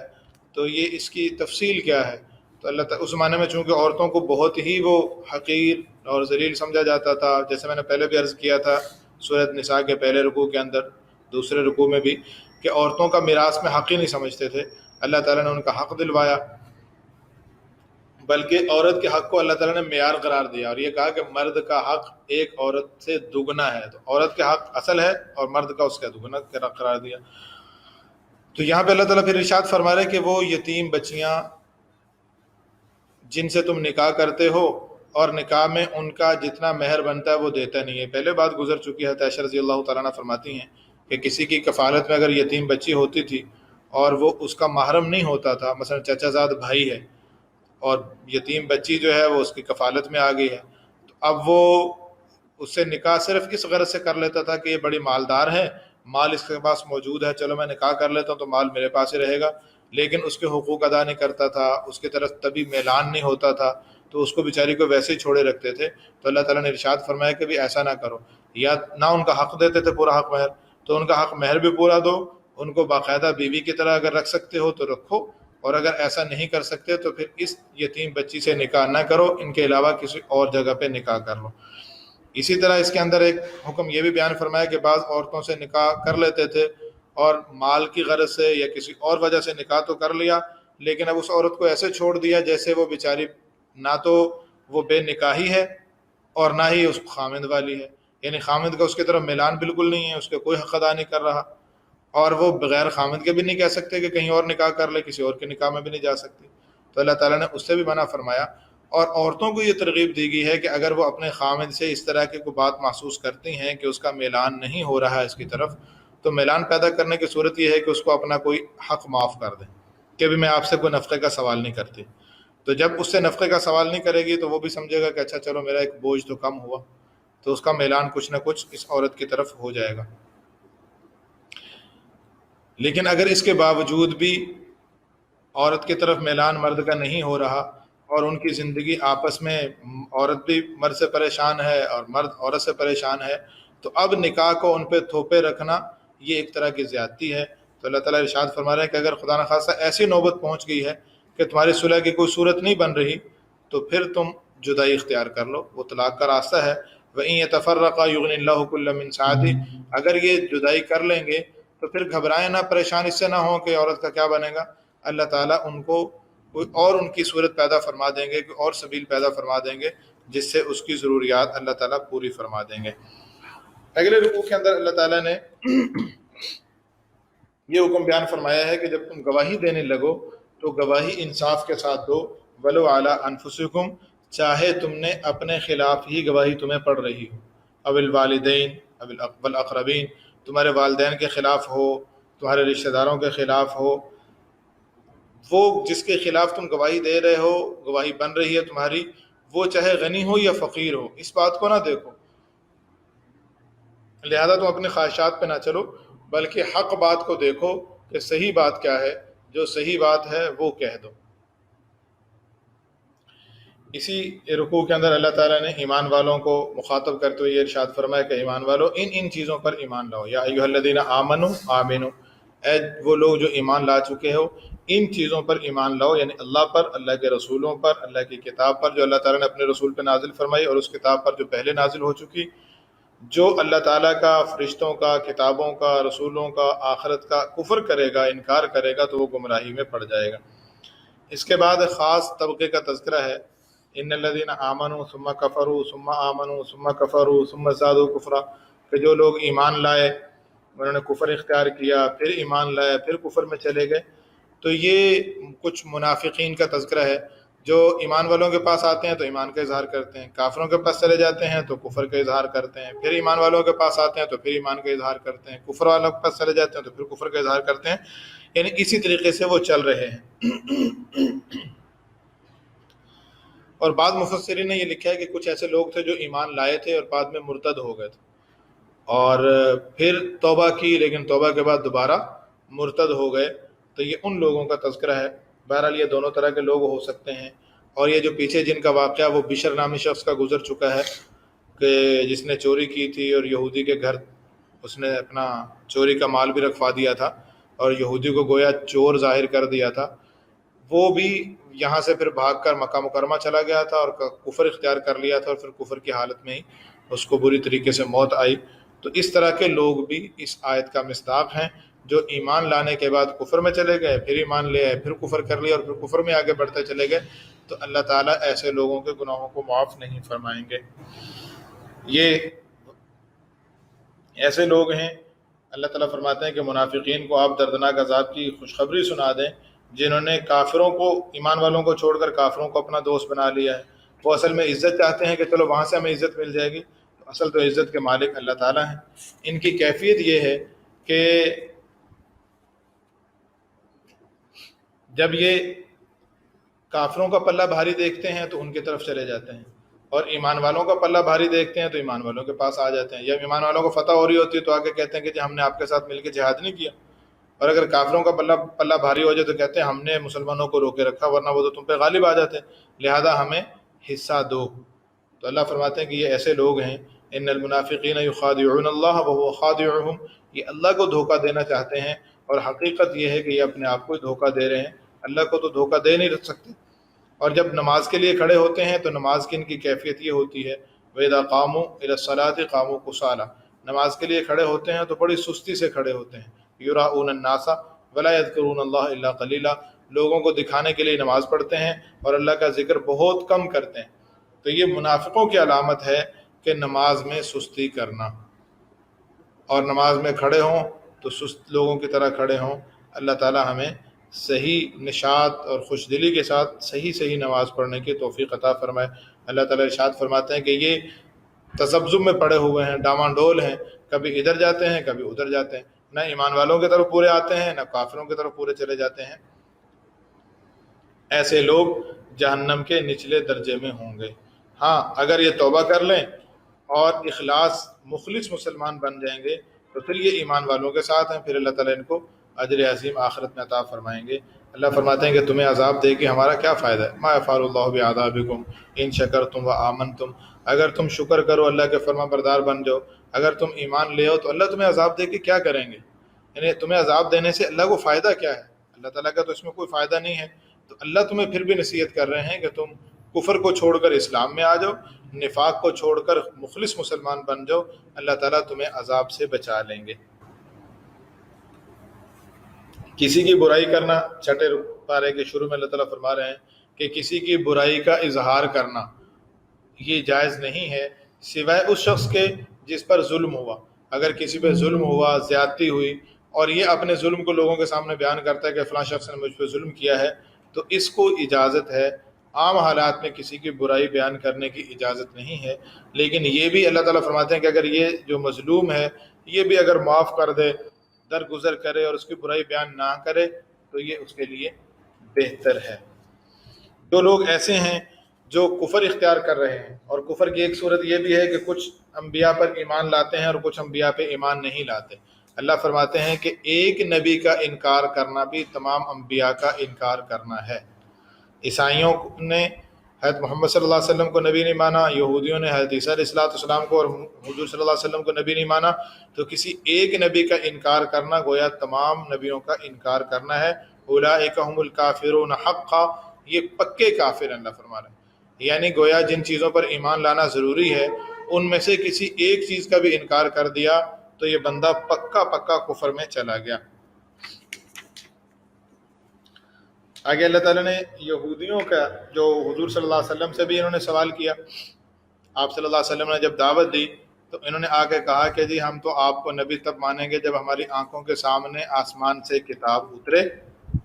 [SPEAKER 1] تو یہ اس کی تفصیل کیا ہے. تو اللہ تعالیٰ اس زمانے میں چونکہ عورتوں کو بہت ہی وہ حقیر اور ذلیل سمجھا جاتا تھا، جیسے میں نے پہلے بھی عرض کیا تھا سورہ نساء کے پہلے رکوع کے اندر، دوسرے رکوع میں بھی، کہ عورتوں کا میراث میں حق ہی نہیں سمجھتے تھے. اللہ تعالیٰ نے ان کا حق دلوایا، بلکہ عورت کے حق کو اللہ تعالیٰ نے معیار قرار دیا اور یہ کہا کہ مرد کا حق ایک عورت سے دگنا ہے. تو عورت کے حق اصل ہے اور مرد کا اس کا دگنا قرار دیا. تو یہاں پہ اللہ تعالیٰ پھر ارشاد فرما رہے کہ وہ یتیم بچیاں جن سے تم نکاح کرتے ہو اور نکاح میں ان کا جتنا مہر بنتا ہے وہ دیتا نہیں ہے. پہلے بات گزر چکی ہے، عائشہ رضی اللہ تعالیٰ عنہ فرماتی ہیں کہ کسی کی کفالت میں اگر یتیم بچی ہوتی تھی اور وہ اس کا محرم نہیں ہوتا تھا، مثلا چچا زاد بھائی ہے اور یتیم بچی جو ہے وہ اس کی کفالت میں آ گئی ہے، تو اب وہ اس سے نکاح صرف اس غرض سے کر لیتا تھا کہ یہ بڑی مالدار ہے، مال اس کے پاس موجود ہے، چلو میں نکاح کر لیتا ہوں تو مال میرے پاس ہی رہے گا، لیکن اس کے حقوق ادا نہیں کرتا تھا، اس کی طرف تبھی میلان نہیں ہوتا تھا، تو اس کو بیچاری کو ویسے ہی چھوڑے رکھتے تھے. تو اللہ تعالیٰ نے ارشاد فرمایا کہ بھی ایسا نہ کرو، یا نہ ان کا حق دیتے تھے پورا حق مہر، تو ان کا حق مہر بھی پورا دو، ان کو باقاعدہ بیوی کی طرح اگر رکھ سکتے ہو تو رکھو، اور اگر ایسا نہیں کر سکتے تو پھر اس یتیم بچی سے نکاح نہ کرو، ان کے علاوہ کسی اور جگہ پہ نکاح کر لو. اسی طرح اس کے اندر ایک حکم یہ بھی بیان فرمایا کہ بعض عورتوں سے نکاح کر لیتے تھے اور مال کی غرض سے یا کسی اور وجہ سے نکاح تو کر لیا، لیکن اب اس عورت کو ایسے چھوڑ دیا جیسے وہ بیچاری نہ تو وہ بے نکاحی ہے اور نہ ہی اس خامند والی ہے، یعنی خامند کا اس کی طرف میلان بالکل نہیں ہے، اس کے کوئی حق ادا نہیں کر رہا، اور وہ بغیر خامند کے بھی نہیں کہہ سکتے کہ کہیں اور نکاح کر لے، کسی اور کے نکاح میں بھی نہیں جا سکتی. تو اللہ تعالیٰ نے اس سے بھی منع فرمایا. اور عورتوں کو یہ ترغیب دی گئی ہے کہ اگر وہ اپنے خامند سے اس طرح کی کوئی بات محسوس کرتی ہیں کہ اس کا میلان نہیں ہو رہا ہے اس کی طرف، تو میلان پیدا کرنے کی صورت یہ ہے کہ اس کو اپنا کوئی حق معاف کر دیں کہ بھی میں آپ سے کوئی نفقے کا سوال نہیں کرتی. تو جب اس سے نفقے کا سوال نہیں کرے گی تو وہ بھی سمجھے گا کہ اچھا چلو میرا ایک بوجھ تو کم ہوا، تو اس کا میلان کچھ نہ کچھ اس عورت کی طرف ہو جائے گا. لیکن اگر اس کے باوجود بھی عورت کی طرف میلان مرد کا نہیں ہو رہا اور ان کی زندگی آپس میں عورت بھی مرد سے پریشان ہے اور مرد عورت سے پریشان ہے، تو اب نکاح کو ان پہ تھوپے رکھنا یہ ایک طرح کی زیادتی ہے. تو اللہ تعالیٰ ارشاد فرما رہے ہیں کہ اگر خدا نخواستہ ایسی نوبت پہنچ گئی ہے کہ تمہاری صلح کی کوئی صورت نہیں بن رہی تو پھر تم جدائی اختیار کر لو، وہ طلاق کا راستہ ہے. وَإِن يَتَفَرَّقَا يُغْنِ اللَّهُ كُلًّا مِنْ سَعَتِهِ، اگر یہ جدائی کر لیں گے تو پھر گھبرائیں نہ، پریشان اس سے نہ ہوں کہ عورت کا کیا بنے گا. اللہ تعالیٰ ان کو کوئی اور ان کی صورت پیدا فرما دیں گے، کوئی اور سبیل پیدا فرما دیں گے جس سے اس کی ضروریات اللہ تعالیٰ پوری فرما دیں گے. اگلے رکوع کے اندر اللہ تعالیٰ نے یہ حکم بیان فرمایا ہے کہ جب تم گواہی دینے لگو تو گواہی انصاف کے ساتھ دو، وَلَوْ عَلَىٰ أَنفُسِكُمْ، چاہے تم نے اپنے خلاف ہی گواہی تمہیں پڑ رہی ہو، او الوالدین او الاقربین، تمہارے والدین کے خلاف ہو، تمہارے رشتہ داروں کے خلاف ہو، وہ جس کے خلاف تم گواہی دے رہے ہو، گواہی بن رہی ہے تمہاری، وہ چاہے غنی ہو یا فقیر ہو، اس بات کو نہ دیکھو۔ لہذا تم اپنے خواہشات پہ نہ چلو، بلکہ حق بات کو دیکھو کہ صحیح بات کیا ہے، جو صحیح بات ہے وہ کہہ دو۔ اسی رکوع کے اندر اللہ تعالیٰ نے ایمان والوں کو مخاطب کرتے ہوئے یہ ارشاد فرمایا کہ ایمان والو ان چیزوں پر ایمان لاؤ، یا ایھا الذین آمنوا آمنو، اے وہ لوگ جو ایمان لا چکے ہو ان چیزوں پر ایمان لاؤ، یعنی اللہ پر، اللہ کے رسولوں پر، اللہ کی کتاب پر جو اللہ تعالیٰ نے اپنے رسول پہ نازل فرمائی، اور اس کتاب پر جو پہلے نازل ہو چکی۔ جو اللہ تعالیٰ کا، فرشتوں کا، کتابوں کا، رسولوں کا، آخرت کا کفر کرے گا، انکار کرے گا، تو وہ گمراہی میں پڑ جائے گا۔ اس کے بعد ایک خاص طبقے کا تذکرہ ہے، ان الذین آمنوا ثم کفروا ثم آمنوا ثم کفروا ثم زادوا کفرا، کہ جو لوگ ایمان لائے، انہوں نے کفر اختیار کیا، پھر ایمان لائے، پھر کفر میں چلے گئے۔ تو یہ کچھ منافقین کا تذکرہ ہے، جو ایمان والوں کے پاس آتے ہیں تو ایمان کا اظہار کرتے ہیں، کافروں کے پاس چلے جاتے ہیں تو کفر کا اظہار کرتے ہیں، پھر ایمان والوں کے پاس آتے ہیں تو پھر ایمان کا اظہار کرتے ہیں، کفر والوں کے پاس چلے جاتے ہیں تو پھر کفر کا اظہار کرتے ہیں، یعنی اسی طریقے سے وہ چل رہے ہیں۔ اور بعض مفسرین نے یہ لکھا ہے کہ کچھ ایسے لوگ تھے جو ایمان لائے تھے اور بعد میں مرتد ہو گئے تھے، اور پھر توبہ کی، لیکن توبہ کے بعد دوبارہ مرتد ہو گئے، تو یہ ان لوگوں کا تذکرہ ہے۔ بہرحال یہ دونوں طرح کے لوگ ہو سکتے ہیں۔ اور یہ جو پیچھے جن کا واقعہ وہ بشر نامی شخص کا گزر چکا ہے، کہ جس نے چوری کی تھی اور یہودی کے گھر اس نے اپنا چوری کا مال بھی رکھوا دیا تھا اور یہودی کو گویا چور ظاہر کر دیا تھا، وہ بھی یہاں سے پھر بھاگ کر مکہ مکرمہ چلا گیا تھا اور کفر اختیار کر لیا تھا، اور پھر کفر کی حالت میں ہی اس کو بری طریقے سے موت آئی۔ تو اس طرح کے لوگ بھی اس آیت کا مصداق ہیں، جو ایمان لانے کے بعد کفر میں چلے گئے، پھر ایمان لے آئے، پھر کفر کر لیا اور پھر کفر میں آگے بڑھتے چلے گئے، تو اللہ تعالیٰ ایسے لوگوں کے گناہوں کو معاف نہیں فرمائیں گے۔ یہ ایسے لوگ ہیں، اللہ تعالیٰ فرماتے ہیں کہ منافقین کو آپ دردناک عذاب کی خوشخبری سنا دیں، جنہوں نے کافروں کو، ایمان والوں کو چھوڑ کر کافروں کو اپنا دوست بنا لیا ہے۔ وہ اصل میں عزت چاہتے ہیں کہ چلو وہاں سے ہمیں عزت مل جائے گی، اصل تو عزت کے مالک اللہ تعالیٰ ہیں۔ ان کی کیفیت یہ ہے کہ جب یہ کافروں کا پلہ بھاری دیکھتے ہیں تو ان کی طرف چلے جاتے ہیں، اور ایمان والوں کا پلہ بھاری دیکھتے ہیں تو ایمان والوں کے پاس آ جاتے ہیں۔ جب ایمان والوں کو فتح ہو رہی ہوتی ہے تو آگے کہتے ہیں کہ جی ہم نے آپ کے ساتھ مل کے جہاد نہیں کیا، اور اگر کافروں کا پلہ بھاری ہو جائے تو کہتے ہیں ہم نے مسلمانوں کو روکے رکھا، ورنہ وہ تو تم پہ غالب آ جاتے، لہذا ہمیں حصہ دو۔ تو اللہ فرماتے ہیں کہ یہ ایسے لوگ ہیں، ان المنافقین یخادعون اللہ وهو خادعهم، یہ اللہ کو دھوکہ دینا چاہتے ہیں، اور حقیقت یہ ہے کہ یہ اپنے آپ کو دھوکہ دے رہے ہیں، اللہ کو تو دھوکہ دے نہیں سکتے۔ اور جب نماز کے لیے کھڑے ہوتے ہیں تو نماز کی ان کی کیفیت یہ ہوتی ہے، وَإِذَا قَامُوا إِلَى الصَّلَاةِ قَامُوا كُسَالَىٰ، نماز کے لیے کھڑے ہوتے ہیں تو بڑی سستی سے کھڑے ہوتے ہیں، يُرَاءُونَ النَّاسَ وَلَا يَذْكُرُونَ اللَّهَ إِلَّا قَلِيلًا، لوگوں کو دکھانے کے لیے نماز پڑھتے ہیں اور اللہ کا ذکر بہت کم کرتے ہیں۔ تو یہ منافقوں کی علامت ہے کہ نماز میں سستی کرنا، اور نماز میں کھڑے ہوں تو سست لوگوں کی طرح کھڑے ہوں۔ اللہ تعالی ہمیں صحیح نشاط اور خوش دلی کے ساتھ صحیح نماز پڑھنے کی توفیق عطا فرمائے۔ اللہ تعالی ارشاد فرماتے ہیں کہ یہ تذبذب میں پڑے ہوئے ہیں، ڈاواں ڈول ہیں، کبھی ادھر جاتے ہیں کبھی ادھر جاتے ہیں، نہ ایمان والوں کی طرف پورے آتے ہیں نہ کافروں کی طرف پورے چلے جاتے ہیں۔ ایسے لوگ جہنم کے نچلے درجے میں ہوں گے۔ ہاں، اگر یہ توبہ کر لیں اور اخلاص مخلص مسلمان بن جائیں گے تو پھر یہ ایمان والوں کے ساتھ ہیں، پھر اللہ تعالیٰ ان کو اجر عظیم آخرت میں عطا فرمائیں گے۔ اللہ فرماتے ہیں کہ تمہیں عذاب دے کے ہمارا کیا فائدہ ہے، ما یفعل اللہ بعذابکم ان شکرتم وآمنتم، اگر تم شکر کرو، اللہ کے فرما بردار بن جاؤ، اگر تم ایمان لے آؤ تو اللہ تمہیں عذاب دے کے کیا کریں گے، یعنی تمہیں عذاب دینے سے اللہ کو فائدہ کیا ہے؟ اللہ تعالیٰ کا تو اس میں کوئی فائدہ نہیں ہے۔ تو اللہ تمہیں پھر بھی نصیحت کر رہے ہیں کہ تم کفر کو چھوڑ کر اسلام میں آ جاؤ، نفاق کو چھوڑ کر مخلص مسلمان بن جاؤ، اللہ تعالیٰ تمہیں عذاب سے بچا لیں گے۔ کسی کی برائی کرنا، چھٹے پارے کے شروع میں اللہ تعالیٰ فرما رہے ہیں کہ کسی کی برائی کا اظہار کرنا یہ جائز نہیں ہے، سوائے اس شخص کے جس پر ظلم ہوا۔ اگر کسی پہ ظلم ہوا، زیادتی ہوئی، اور یہ اپنے ظلم کو لوگوں کے سامنے بیان کرتا ہے کہ فلاں شخص نے مجھ پہ ظلم کیا ہے، تو اس کو اجازت ہے عام حالات میں کسی کی برائی بیان کرنے کی اجازت نہیں ہے، لیکن یہ بھی اللہ تعالیٰ فرماتے ہیں کہ اگر یہ جو مظلوم ہے یہ بھی اگر معاف کر دے، درگزر کرے اور اس کی برائی بیان نہ کرے تو یہ اس کے لیے بہتر ہے۔ جو لوگ ایسے ہیں جو کفر اختیار کر رہے ہیں، اور کفر کی ایک صورت یہ بھی ہے کہ کچھ انبیاء پر ایمان لاتے ہیں اور کچھ انبیاء پہ ایمان نہیں لاتے۔ اللہ فرماتے ہیں کہ ایک نبی کا انکار کرنا بھی تمام انبیاء کا انکار کرنا ہے۔ عیسائیوں نے حضرت محمد صلی اللہ علیہ وسلم کو نبی نہیں مانا، یہودیوں نے حضرت عیسیٰ علیہ السلام کو اور حضور صلی اللہ علیہ وسلم کو نبی نہیں مانا، تو کسی ایک نبی کا انکار کرنا گویا تمام نبیوں کا انکار کرنا ہے۔ اولئک هم الکافرون حقا، یہ پکے کافر ہیں، اللہ فرما رہے ہیں۔ یعنی گویا جن چیزوں پر ایمان لانا ضروری ہے ان میں سے کسی ایک چیز کا بھی انکار کر دیا تو یہ بندہ پکا کفر میں چلا گیا۔ آگے اللہ تعالیٰ نے یہودیوں کا جو حضور صلی اللہ علیہ وسلم سے بھی انہوں نے سوال کیا، آپ صلی اللہ علیہ وسلم نے جب دعوت دی تو انہوں نے آ کے کہا کہ جی ہم تو آپ کو نبی تب مانیں گے جب ہماری آنکھوں کے سامنے آسمان سے کتاب اترے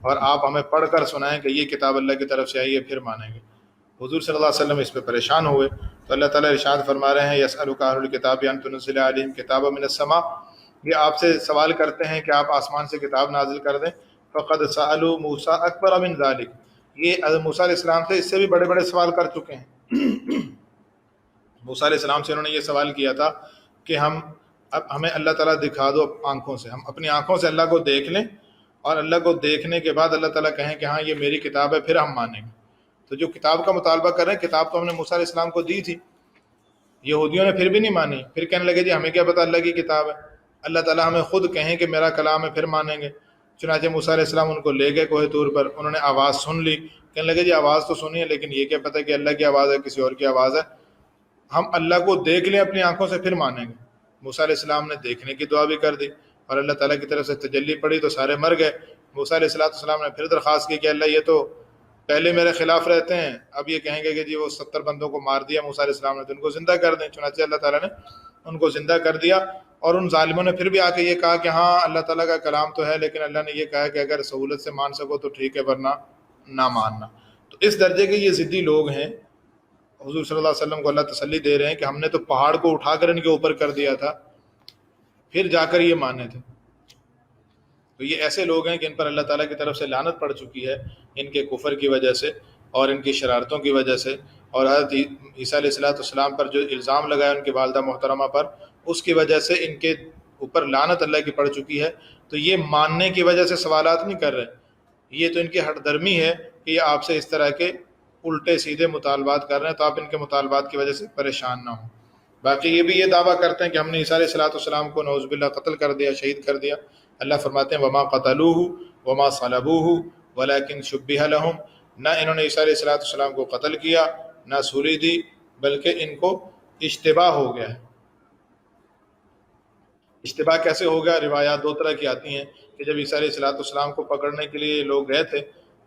[SPEAKER 1] اور آپ ہمیں پڑھ کر سنائیں کہ یہ کتاب اللہ کی طرف سے آئی ہے، پھر مانیں گے۔ حضور صلی اللہ علیہ وسلم اس پہ پریشان ہوئے تو اللہ تعالیٰ ارشاد فرما رہے ہیں یسألک اہل الکتاب ان تنزل علیہم کتابا من السماء، یہ آپ سے سوال کرتے ہیں کہ آپ آسمان سے کتاب نازل کر دیں۔ فقد سألوا موسیٰ اکبر من ذلک، یہ حضرت موسیٰ علیہ السلام سے اس سے بھی بڑے بڑے سوال کر چکے ہیں۔ موسیٰ علیہ السلام سے انہوں نے یہ سوال کیا تھا کہ ہمیں اللہ تعالیٰ دکھا دو آنکھوں سے، ہم اپنی آنکھوں سے اللہ کو دیکھ لیں اور اللہ کو دیکھنے کے بعد اللہ تعالیٰ کہیں کہ ہاں یہ میری کتاب ہے، پھر ہم مانیں گے۔ تو جو کتاب کا مطالبہ کر رہے ہیں، کتاب تو ہم نے موسیٰ علیہ السلام کو دی تھی، یہودیوں نے پھر بھی نہیں مانی، پھر کہنے لگے جی ہمیں کیا پتہ اللہ کی کتاب ہے، اللہ تعالیٰ ہمیں خود کہیں کہ میرا کلام ہے پھر مانیں گے۔ چنانچہ موسیٰ علیہ السلام ان کو لے گئے کوہ طور پر، انہوں نے آواز سن لی، کہنے لگے جی آواز تو سنی ہے لیکن یہ کیا پتہ کہ اللہ کی آواز ہے کسی اور کی آواز ہے، ہم اللہ کو دیکھ لیں اپنی آنکھوں سے پھر مانیں گے۔ موسیٰ علیہ السلام نے دیکھنے کی دعا بھی کر دی اور اللہ تعالیٰ کی طرف سے تجلی پڑی تو سارے مر گئے۔ موسیٰ علیہ السلام نے پھر درخواست کی کہ اللہ یہ تو پہلے میرے خلاف رہتے ہیں، اب یہ کہیں گے کہ جی وہ 70 بندوں کو مار دیا موسیٰ علیہ السلام نے تو ان کو زندہ کر دیں۔ چنانچہ اللہ تعالیٰ نے ان کو زندہ کر دیا، اور ان ظالموں نے پھر بھی آ کے یہ کہا کہ ہاں اللہ تعالیٰ کا کلام تو ہے لیکن اللہ نے یہ کہا کہ اگر سہولت سے مان سکو تو ٹھیک ہے ورنہ نہ ماننا۔ تو اس درجے کے یہ ضدی لوگ ہیں۔ حضور صلی اللہ علیہ وسلم کو اللہ تسلی دے رہے ہیں کہ ہم نے تو پہاڑ کو اٹھا کر ان کے اوپر کر دیا تھا، پھر جا کر یہ مانے تھے۔ تو یہ ایسے لوگ ہیں کہ ان پر اللہ تعالیٰ کی طرف سے لعنت پڑ چکی ہے ان کے کفر کی وجہ سے اور ان کی شرارتوں کی وجہ سے، اور حضرت عیسیٰ علیہ السلام پر جو الزام لگایا ان کی والدہ محترمہ پر، اس کی وجہ سے ان کے اوپر لعنت اللہ کی پڑ چکی ہے۔ تو یہ ماننے کی وجہ سے سوالات نہیں کر رہے، یہ تو ان کی ہٹ درمی ہے کہ یہ آپ سے اس طرح کے الٹے سیدھے مطالبات کر رہے ہیں تو آپ ان کے مطالبات کی وجہ سے پریشان نہ ہوں۔ باقی یہ بھی یہ دعویٰ کرتے ہیں کہ ہم نے عیسیٰ علیہ السلام کو نعوذ باللہ قتل کر دیا، شہید کر دیا۔ اللہ فرماتے ہیں وما قتلوہ وما صلبوہ ولکن شبہ لہم، نہ انہوں نے عیسیٰ علیہ السلام کو قتل کیا نہ سولی دی، بلکہ ان کو اشتباہ ہو گیا ہے۔ اشتباہ کیسے ہو گیا؟ روایات دو طرح کی آتی ہیں کہ جب عیسیٰ علیہ السلام کو پکڑنے کے لیے لوگ گئے تھے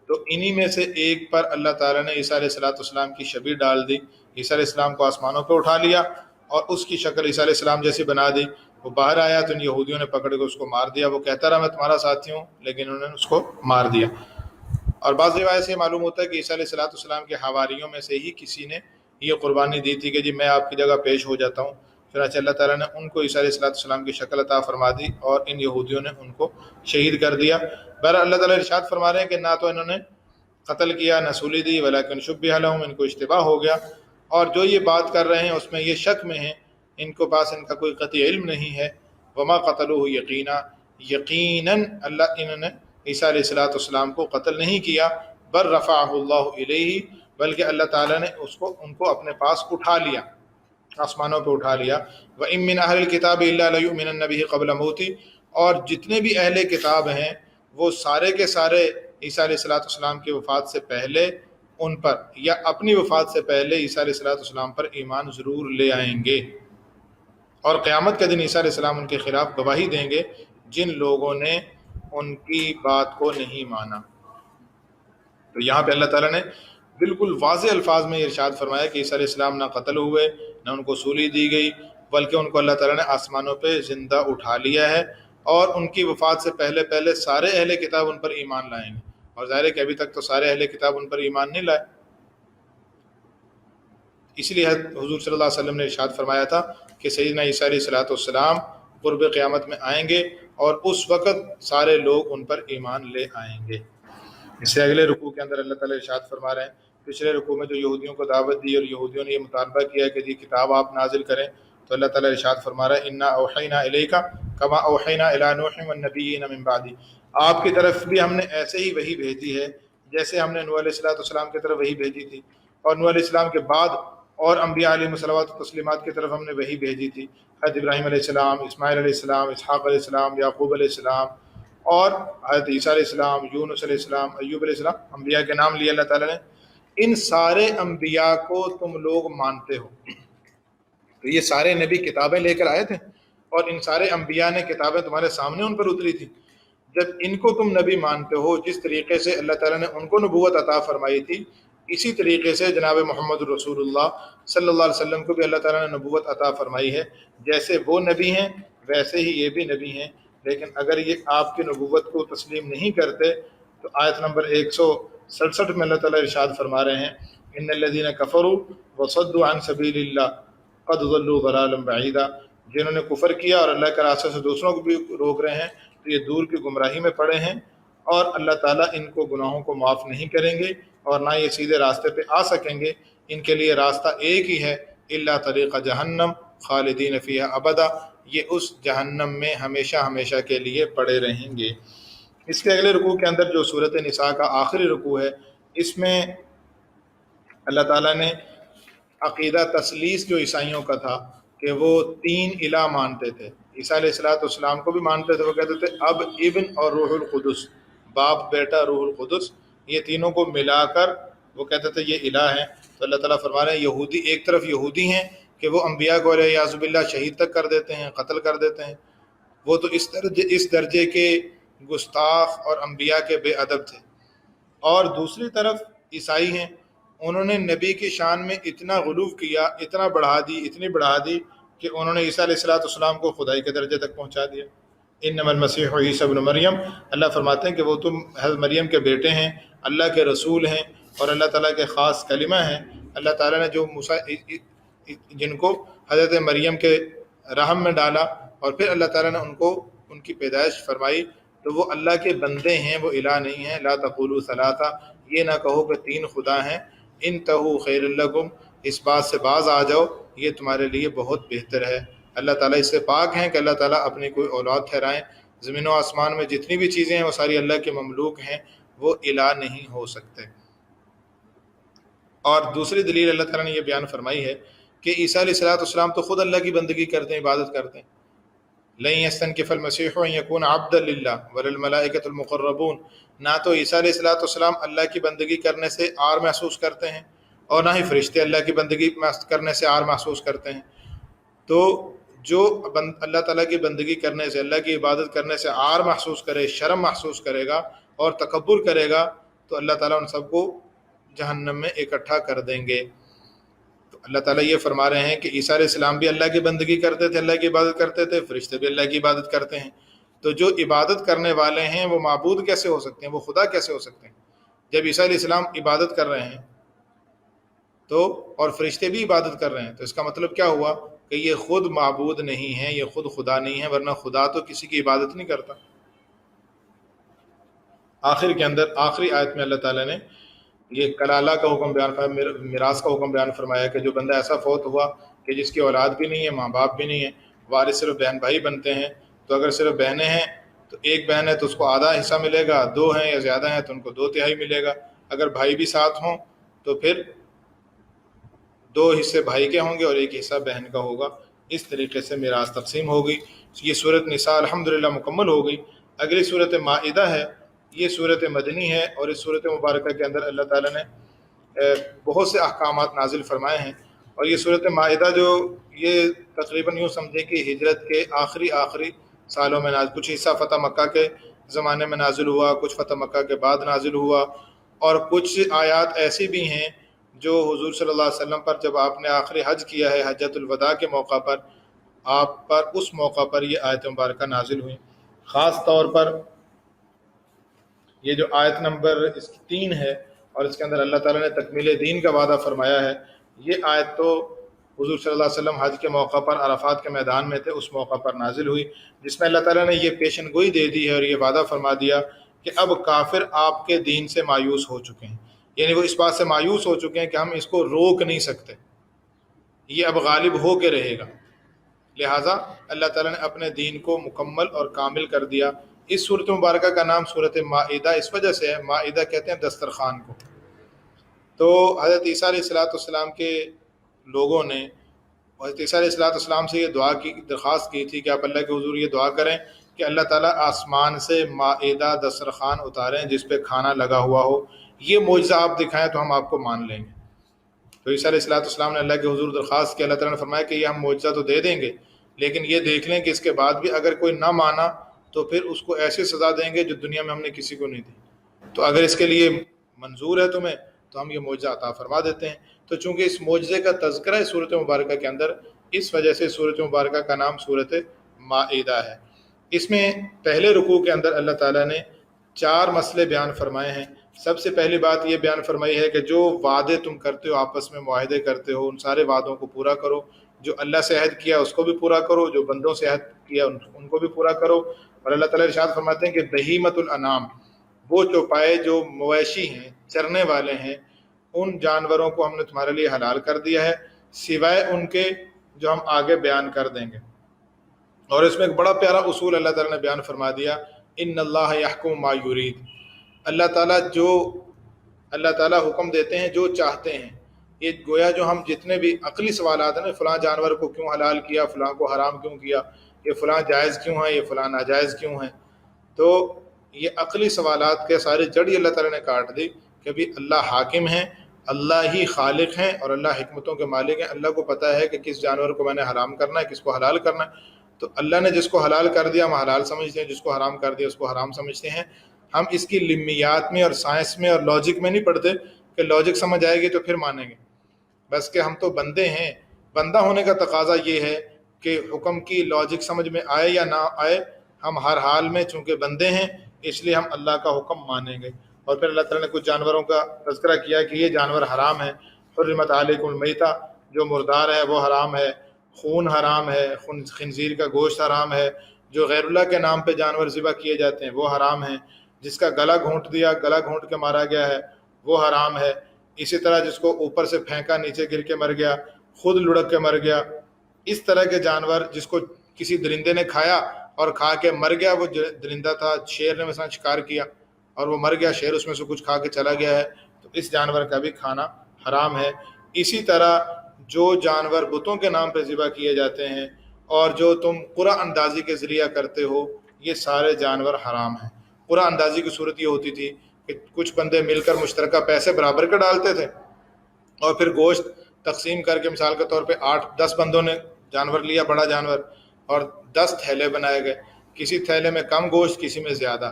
[SPEAKER 1] تو انہی میں سے ایک پر اللہ تعالیٰ نے عیسیٰ علیہ السلام کی شبیہ ڈال دی، عیسیٰ علیہ السلام کو آسمانوں پہ اٹھا لیا اور اس کی شکل عیسیٰ علیہ السلام جیسی بنا دی۔ وہ باہر آیا تو ان یہودیوں نے پکڑ کے اس کو مار دیا، وہ کہتا رہا میں تمہارا ساتھی ہوں، لیکن انہوں نے اس کو مار دیا۔ اور بعض روایت سے معلوم ہوتا ہے کہ عیسیٰ علیہ السلام کے حواریوں میں سے ہی کسی نے یہ قربانی دی تھی کہ جی میں آپ کی جگہ پیش ہو جاتا ہوں۔ چنانچہ اللہ تعالیٰ نے ان کو عیسیٰ علیہ السلام کی شکل عطا فرما دی اور ان یہودیوں نے ان کو شہید کر دیا۔ بہرحال اللہ تعالیٰ ارشاد فرما رہے ہیں کہ نہ تو انہوں نے قتل کیا نہ سولی دی، ولیکن شبہ لہم، ان کو اشتباہ ہو گیا، اور جو یہ بات کر رہے ہیں اس میں یہ شک میں ہیں، ان کو پاس ان کا کوئی قطعی علم نہیں ہے۔ وما قتلوہ یقینا، یقیناً انہوں نے عیسیٰ علیہ السلام کو قتل نہیں کیا، بل رفعہ اللہ الیہ، بلکہ اللہ تعالیٰ نے ان کو اپنے پاس اٹھا لیا، آسمانوں پہ اٹھا لیا۔ وَإِن مِّنْ أَهْلِ الْكِتَابِ إِلَّا لَيُؤْمِنَنَّ بِهِ قَبْلَ مَوْتِهِ، اور جتنے بھی اہل کتاب ہیں وہ سارے کے سارے عیسیٰ علیہ السلام کی وفات سے پہلے ان پر یا اپنی وفات سے پہلے عیسیٰ علیہ السلام پر ایمان ضرور لے آئیں گے، اور قیامت کے دن عیسیٰ علیہ السلام ان کے خلاف گواہی دیں گے جن لوگوں نے ان کی بات کو نہیں مانا۔ تو یہاں پہ اللہ تعالیٰ نے بالکل واضح الفاظ میں ارشاد فرمایا کہ عیسیٰ علیہ السلام نہ قتل ہوئے نہ ان کو سولی دی گئی، بلکہ ان کو اللہ تعالیٰ نے آسمانوں پہ زندہ اٹھا لیا ہے، اور ان کی وفات سے پہلے سارے اہل کتاب ان پر ایمان لائیں گے، اور ظاہر ہے کہ ابھی تک تو سارے اہل کتاب ان پر ایمان نہیں لائے۔ اس لیے حضور صلی اللہ علیہ وسلم نے ارشاد فرمایا تھا کہ سیدنا عیسیٰ علیہ السلام قرب قیامت میں آئیں گے اور اس وقت سارے لوگ ان پر ایمان لے آئیں گے۔ اس سے اگلے رکوع کے اندر اللہ تعالیٰ ارشاد فرما رہے ہیں، پچھلے رکوع میں جو یہودیوں کو دعوت دی اور یہودیوں نے یہ مطالبہ کیا کہ جی کتاب آپ نازل کریں، تو اللہ تعالیٰ ارشاد فرما رہا ہے انا اوحینا الیک کما اوحینا الی نوح والنبیین من بعدی، آپ کی طرف بھی ہم نے ایسے ہی وحی بھیجی ہے جیسے ہم نے نوح علیہ السلام کی طرف وحی بھیجی تھی، اور نوح علیہ السلام کے بعد اور انبیاء علیہ الصلوات و تسلیمات کی طرف ہم نے وحی بھیجی تھی، حضرت ابراہیم علیہ السلام، اسماعیل علیہ السلام، اسحاق علیہ السلام، یعقوب علیہ السلام، اور حضرت عیسیٰ علیہ السلام، یونس علیہ السلام، ایوب علیہ السلام، انبیاء کے نام لیے اللہ تعالیٰ نے۔ ان سارے انبیاء کو تم لوگ مانتے ہو، تو یہ سارے نبی کتابیں لے کر آئے تھے اور ان سارے انبیاء نے کتابیں تمہارے سامنے ان پر اتری تھی۔ جب ان کو تم نبی مانتے ہو، جس طریقے سے اللہ تعالیٰ نے ان کو نبوت عطا فرمائی تھی، اسی طریقے سے جناب محمد رسول اللہ صلی اللہ علیہ وسلم کو بھی اللہ تعالیٰ نے نبوت عطا فرمائی ہے، جیسے وہ نبی ہیں ویسے ہی یہ بھی نبی ہیں۔ لیکن اگر یہ آپ کی نبوت کو تسلیم نہیں کرتے تو آیت نمبر 167 میں اللہ تعالیٰ ارشاد فرما رہے ہیں ان الذین کفروا وصدوا عن سبیل اللہ قد ضلوا ضلالا بعیدا، جنہوں نے کفر کیا اور اللہ کے راستے سے دوسروں کو بھی روک رہے ہیں تو یہ دور کی گمراہی میں پڑے ہیں، اور اللہ تعالیٰ ان کو گناہوں کو معاف نہیں کریں گے اور نہ یہ سیدھے راستے پہ آ سکیں گے۔ ان کے لیے راستہ ایک ہی ہے، الا طریق جہنم خالدین فیہا ابدا، یہ اس جہنم میں ہمیشہ ہمیشہ کے لیے پڑے رہیں گے۔ اس کے اگلے رکوع کے اندر جو سورۃ نساء کا آخری رکوع ہے، اس میں اللہ تعالیٰ نے عقیدہ تثلیث جو عیسائیوں کا تھا کہ وہ 3 الہ مانتے تھے، عیسیٰ علیہ السلام کو بھی مانتے تھے، وہ کہتے تھے اب ابن اور روح القدس، باپ بیٹا روح القدس، یہ تینوں کو ملا کر وہ کہتے تھے یہ الہ ہیں۔ تو اللہ تعالیٰ فرما رہے ہیں یہودی ایک طرف یہودی ہیں کہ وہ انبیاء کو علیہ باللہ شہید تک کر دیتے ہیں، قتل کر دیتے ہیں، وہ تو اس درجے کے گستاخ اور انبیاء کے بے ادب تھے، اور دوسری طرف عیسائی ہیں، انہوں نے نبی کی شان میں اتنا غلو کیا، اتنی بڑھا دی کہ انہوں نے عیسیٰ علیہ السلام کو خدائی کے درجے تک پہنچا دیا۔ انما المسیح عیسی ابن مریم، اللہ فرماتے ہیں کہ وہ تم حضرت مریم کے بیٹے ہیں، اللہ کے رسول ہیں اور اللہ تعالیٰ کے خاص کلمہ ہیں۔ اللہ تعالیٰ نے جو جن کو حضرت مریم کے رحم میں ڈالا اور پھر اللہ تعالیٰ نے ان کی پیدائش فرمائی، تو وہ اللہ کے بندے ہیں، وہ الہ نہیں ہیں۔ لا تقولوا ثلاثہ، یہ نہ کہو کہ 3 خدا ہیں، انتہوا خیر لکم، اس بات سے باز آ جاؤ، یہ تمہارے لیے بہت بہتر ہے۔ اللہ تعالیٰ اس سے پاک ہیں کہ اللہ تعالیٰ اپنی کوئی اولاد ٹھہرائیں۔ زمین و آسمان میں جتنی بھی چیزیں ہیں وہ ساری اللہ کے مملوک ہیں، وہ الہ نہیں ہو سکتے۔ اور دوسری دلیل اللہ تعالیٰ نے یہ بیان فرمائی ہے کہ عیسیٰ علیہ السلام تو خود اللہ کی بندگی کرتے ہیں، عبادت کرتے ہیں۔ لن يستنكف المسيح ان يكون عبدا لله ولا الملائكة المقربون، نہ تو عیسیٰ علیہ السلام اللہ کی بندگی کرنے سے عار محسوس کرتے ہیں اور نہ ہی فرشتے اللہ کی بندگی کرنے سے عار محسوس کرتے ہیں۔ تو جو اللہ تعالیٰ کی بندگی کرنے سے، اللہ کی عبادت کرنے سے عار محسوس کرے، شرم محسوس کرے گا اور تکبر کرے گا، تو اللہ تعالیٰ ان سب کو جہنم میں اکٹھا کر دیں گے۔ تو اللہ تعالیٰ یہ فرما رہے ہیں کہ عیسیٰ علیہ السلام بھی اللہ کی بندگی کرتے تھے، اللہ کی عبادت کرتے تھے، فرشتے بھی اللہ کی عبادت کرتے ہیں۔ تو جو عبادت کرنے والے ہیں وہ معبود کیسے ہو سکتے ہیں، وہ خدا کیسے ہو سکتے ہیں؟ جب عیسیٰ علیہ السلام عبادت کر رہے ہیں تو اور فرشتے بھی عبادت کر رہے ہیں، تو اس کا مطلب کیا ہوا کہ یہ خود معبود نہیں ہیں، یہ خود خدا نہیں ہے، ورنہ خدا تو کسی کی عبادت نہیں کرتا۔ آخر کے اندر آخری آیت میں اللہ تعالیٰ نے یہ کلالہ کا حکم بیان فرمایا، میراث کا حکم بیان فرمایا کہ جو بندہ ایسا فوت ہوا کہ جس کی اولاد بھی نہیں ہے، ماں باپ بھی نہیں ہے، وارث صرف بہن بھائی بنتے ہیں، تو اگر صرف بہنیں ہیں تو ایک بہن ہے تو اس کو آدھا حصہ ملے گا، 2 ہیں یا زیادہ ہیں تو ان کو 2/3 ملے گا، اگر بھائی بھی ساتھ ہوں تو پھر 2 حصے بھائی کے ہوں گے اور 1 حصہ بہن کا ہوگا۔ اس طریقے سے میراث تقسیم ہوگی۔ یہ صورت نساء الحمدللہ مکمل ہو گئی۔ اگلی صورت مائدہ ہے، یہ صورت مدنی ہے، اور اس صورت مبارکہ کے اندر اللہ تعالیٰ نے بہت سے احکامات نازل فرمائے ہیں۔ اور یہ صورت مائدہ جو یہ تقریباً یوں سمجھیں کہ ہجرت کے آخری سالوں میں نازل، کچھ حصہ فتح مکہ کے زمانے میں نازل ہوا، کچھ فتح مکہ کے بعد نازل ہوا، اور کچھ آیات ایسی بھی ہیں جو حضور صلی اللہ علیہ وسلم پر جب آپ نے آخری حج کیا ہے، حجۃ الوداع کے موقع پر، آپ پر اس موقع پر یہ آیت مبارکہ نازل ہوئی۔ خاص طور پر یہ جو آیت نمبر 3 ہے اور اس کے اندر اللہ تعالیٰ نے تکمیل دین کا وعدہ فرمایا ہے، یہ آیت تو حضور صلی اللہ علیہ وسلم حج کے موقع پر عرفات کے میدان میں تھے، اس موقع پر نازل ہوئی، جس میں اللہ تعالیٰ نے یہ پیشن گوئی دے دی ہے اور یہ وعدہ فرما دیا کہ اب کافر آپ کے دین سے مایوس ہو چکے ہیں، یعنی وہ اس بات سے مایوس ہو چکے ہیں کہ ہم اس کو روک نہیں سکتے، یہ اب غالب ہو کے رہے گا۔ لہٰذا اللہ تعالیٰ نے اپنے دین کو مکمل اور کامل کر دیا۔ اس صورت مبارکہ کا نام صورت مائدہ اس وجہ سے ہے، مائدہ کہتے ہیں دسترخوان کو۔ تو حضرت عیسیٰ علیہ السلام کے لوگوں نے حضرت عیسیٰ علیہ السلام سے یہ دعا کی درخواست کی تھی کہ آپ اللہ کے حضور یہ دعا کریں کہ اللہ تعالیٰ آسمان سے مائدہ دسترخوان اتاریں جس پہ کھانا لگا ہوا ہو، یہ معجزہ آپ دکھائیں تو ہم آپ کو مان لیں گے۔ تو عیسیٰ علیہ السلام نے اللہ کے حضور درخواست کی، اللہ تعالیٰ نے فرمایا کہ یہ ہم معجزہ تو دے دیں گے، لیکن یہ دیکھ لیں کہ اس کے بعد بھی اگر کوئی نہ مانا تو پھر اس کو ایسی سزا دیں گے جو دنیا میں ہم نے کسی کو نہیں دی، تو اگر اس کے لیے منظور ہے تمہیں تو ہم یہ معجزہ عطا فرما دیتے ہیں۔ تو چونکہ اس معجزے کا تذکرہ ہے صورت مبارکہ کے اندر، اس وجہ سے صورت مبارکہ کا نام صورت مائدہ ہے۔ اس میں پہلے رکوع کے اندر اللہ تعالیٰ نے 4 مسئلے بیان فرمائے ہیں۔ سب سے پہلی بات یہ بیان فرمائی ہے کہ جو وعدے تم کرتے ہو، آپس میں معاہدے کرتے ہو، ان سارے وعدوں کو پورا کرو، جو اللہ سے عہد کیا اس کو بھی پورا کرو، جو بندوں سے عہد کیا ان کو بھی پورا کرو۔ اور اللہ تعالیٰ ارشاد فرماتے ہیں کہ بہیمۃ الانعام، وہ چوپائے جو مویشی ہیں، چرنے والے ہیں، ان جانوروں کو ہم نے تمہارے لیے حلال کر دیا ہے، سوائے ان کے جو ہم آگے بیان کر دیں گے۔ اور اس میں ایک بڑا پیارا اصول اللہ تعالیٰ نے بیان فرما دیا، ان اللہ یحکم ما یرید، اللہ تعالیٰ حکم دیتے ہیں جو چاہتے ہیں۔ یہ گویا جو ہم جتنے بھی عقلی سوالات ہیں نا، فلاں جانور کو کیوں حلال کیا، فلاں کو حرام کیوں کیا، یہ فلاں جائز کیوں ہے، یہ فلاں ناجائز کیوں ہے، تو یہ عقلی سوالات کے ساری جڑی اللہ تعالیٰ نے کاٹ دی کہ بھی اللہ حاکم ہیں، اللہ ہی خالق ہیں اور اللہ حکمتوں کے مالک ہیں۔ اللہ کو پتہ ہے کہ کس جانور کو میں نے حرام کرنا ہے، کس کو حلال کرنا ہے۔ تو اللہ نے جس کو حلال کر دیا ہم حلال سمجھتے ہیں، جس کو حرام کر دیا اس کو حرام سمجھتے ہیں۔ ہم اس کی لمیات میں اور سائنس میں اور لاجک میں نہیں پڑھتے کہ لاجک سمجھ آئے گی تو پھر مانیں گے، بس کہ ہم تو بندے ہیں، بندہ ہونے کا تقاضا یہ ہے کہ حکم کی لاجک سمجھ میں آئے یا نہ آئے، ہم ہر حال میں چونکہ بندے ہیں اس لیے ہم اللہ کا حکم مانیں گے۔ اور پھر اللہ تعالیٰ نے کچھ جانوروں کا تذکرہ کیا کہ یہ جانور حرام ہے، حرمت علیکم المیتہ، جو مردار ہے وہ حرام ہے، خون حرام ہے، خنزیر کا گوشت حرام ہے، جو غیر اللہ کے نام پہ جانور ذبح کیے جاتے ہیں وہ حرام ہیں، جس کا گلا گھونٹ دیا، گلا گھونٹ کے مارا گیا ہے وہ حرام ہے، اسی طرح جس کو اوپر سے پھینکا نیچے گر کے مر گیا، خود لڑک کے مر گیا، اس طرح کے جانور جس کو کسی درندے نے کھایا اور کھا کے مر گیا، وہ درندہ تھا، شیر نے مثلا شکار کیا اور وہ مر گیا، شیر اس میں سے کچھ کھا کے چلا گیا ہے، تو اس جانور کا بھی کھانا حرام ہے۔ اسی طرح جو جانور بتوں کے نام پہ ذبح کیے جاتے ہیں اور جو تم قرعہ اندازی کے ذریعہ کرتے ہو، یہ سارے جانور حرام ہیں۔ قرعہ اندازی کی صورت یہ ہوتی تھی کہ کچھ بندے مل کر مشترکہ پیسے برابر کے ڈالتے تھے اور پھر گوشت تقسیم کر کے، مثال کے طور پہ 8-10 بندوں نے جانور لیا، بڑا جانور، اور 10 تھیلے بنائے گئے، کسی تھیلے میں کم گوشت کسی میں زیادہ،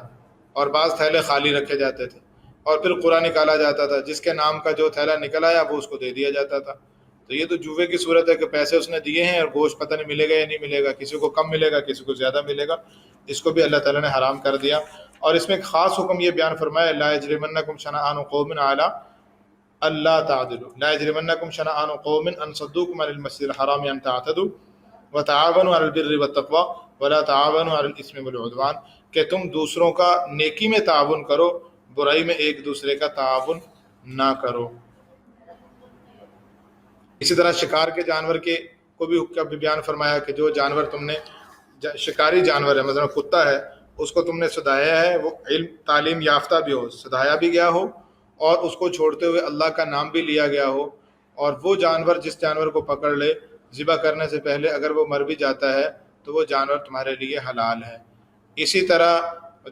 [SPEAKER 1] اور بعض تھیلے خالی رکھے جاتے تھے، اور پھر قرعہ نکالا جاتا تھا، جس کے نام کا جو تھیلا نکل آیا وہ اس کو دے دیا جاتا تھا۔ تو یہ تو جوے کی صورت ہے کہ پیسے اس نے دیے ہیں اور گوشت پتہ نہیں ملے گا یا نہیں ملے گا، کسی کو کم ملے گا کسی کو زیادہ ملے گا، اس کو بھی اللہ تعالیٰ نے حرام کر دیا۔ اور اس میں ایک خاص حکم یہ بیان فرمایا، لا یجرمنکم شنآن قوم علی اللہ تعدلوا، لا یجرمنکم شنآن قوم ان صدوکم عن المسجد الحرام ان تعتدوا وتعاونوا علی البر والتقوی ولا تعاونوا علی الاثم والعدوان، کہ تم دوسروں کا نیکی میں تعاون کرو، برائی میں ایک دوسرے کا تعاون نہ کرو۔ اسی طرح شکار کے جانور کے کو بھی بیان فرمایا کہ جو جانور تم نے شکاری جانور ہے، مثلا کتا ہے، اس کو تم نے سدایا ہے، وہ علم تعلیم یافتہ بھی ہو، سدایا بھی گیا ہو اور اس کو چھوڑتے ہوئے اللہ کا نام بھی لیا گیا ہو، اور وہ جانور جس جانور کو پکڑ لے ذبح کرنے سے پہلے اگر وہ مر بھی جاتا ہے تو وہ جانور تمہارے لیے حلال ہے۔ اسی طرح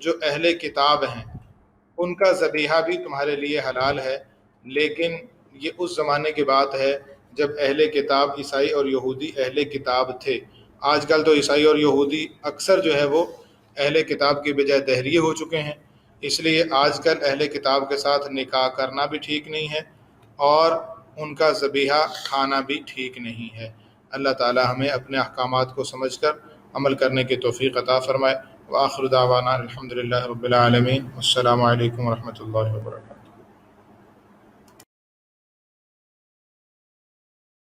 [SPEAKER 1] جو اہل کتاب ہیں ان کا ذبیحہ بھی تمہارے لیے حلال ہے، لیکن یہ اس زمانے کی بات ہے جب اہل کتاب عیسائی اور یہودی اہل کتاب تھے۔ آج کل تو عیسائی اور یہودی اکثر جو ہے وہ اہل کتاب کی بجائے دہریے ہو چکے ہیں، اس لیے آج کل اہل کتاب کے ساتھ نکاح کرنا بھی ٹھیک نہیں ہے اور ان کا ذبیحہ کھانا بھی ٹھیک نہیں ہے۔ اللہ تعالی ہمیں اپنے احکامات کو سمجھ کر عمل کرنے کی توفیق عطا فرمائے۔ وآخر دعوانا الحمدللہ رب العالمین، السلام علیکم ورحمۃ اللہ وبرکاتہ۔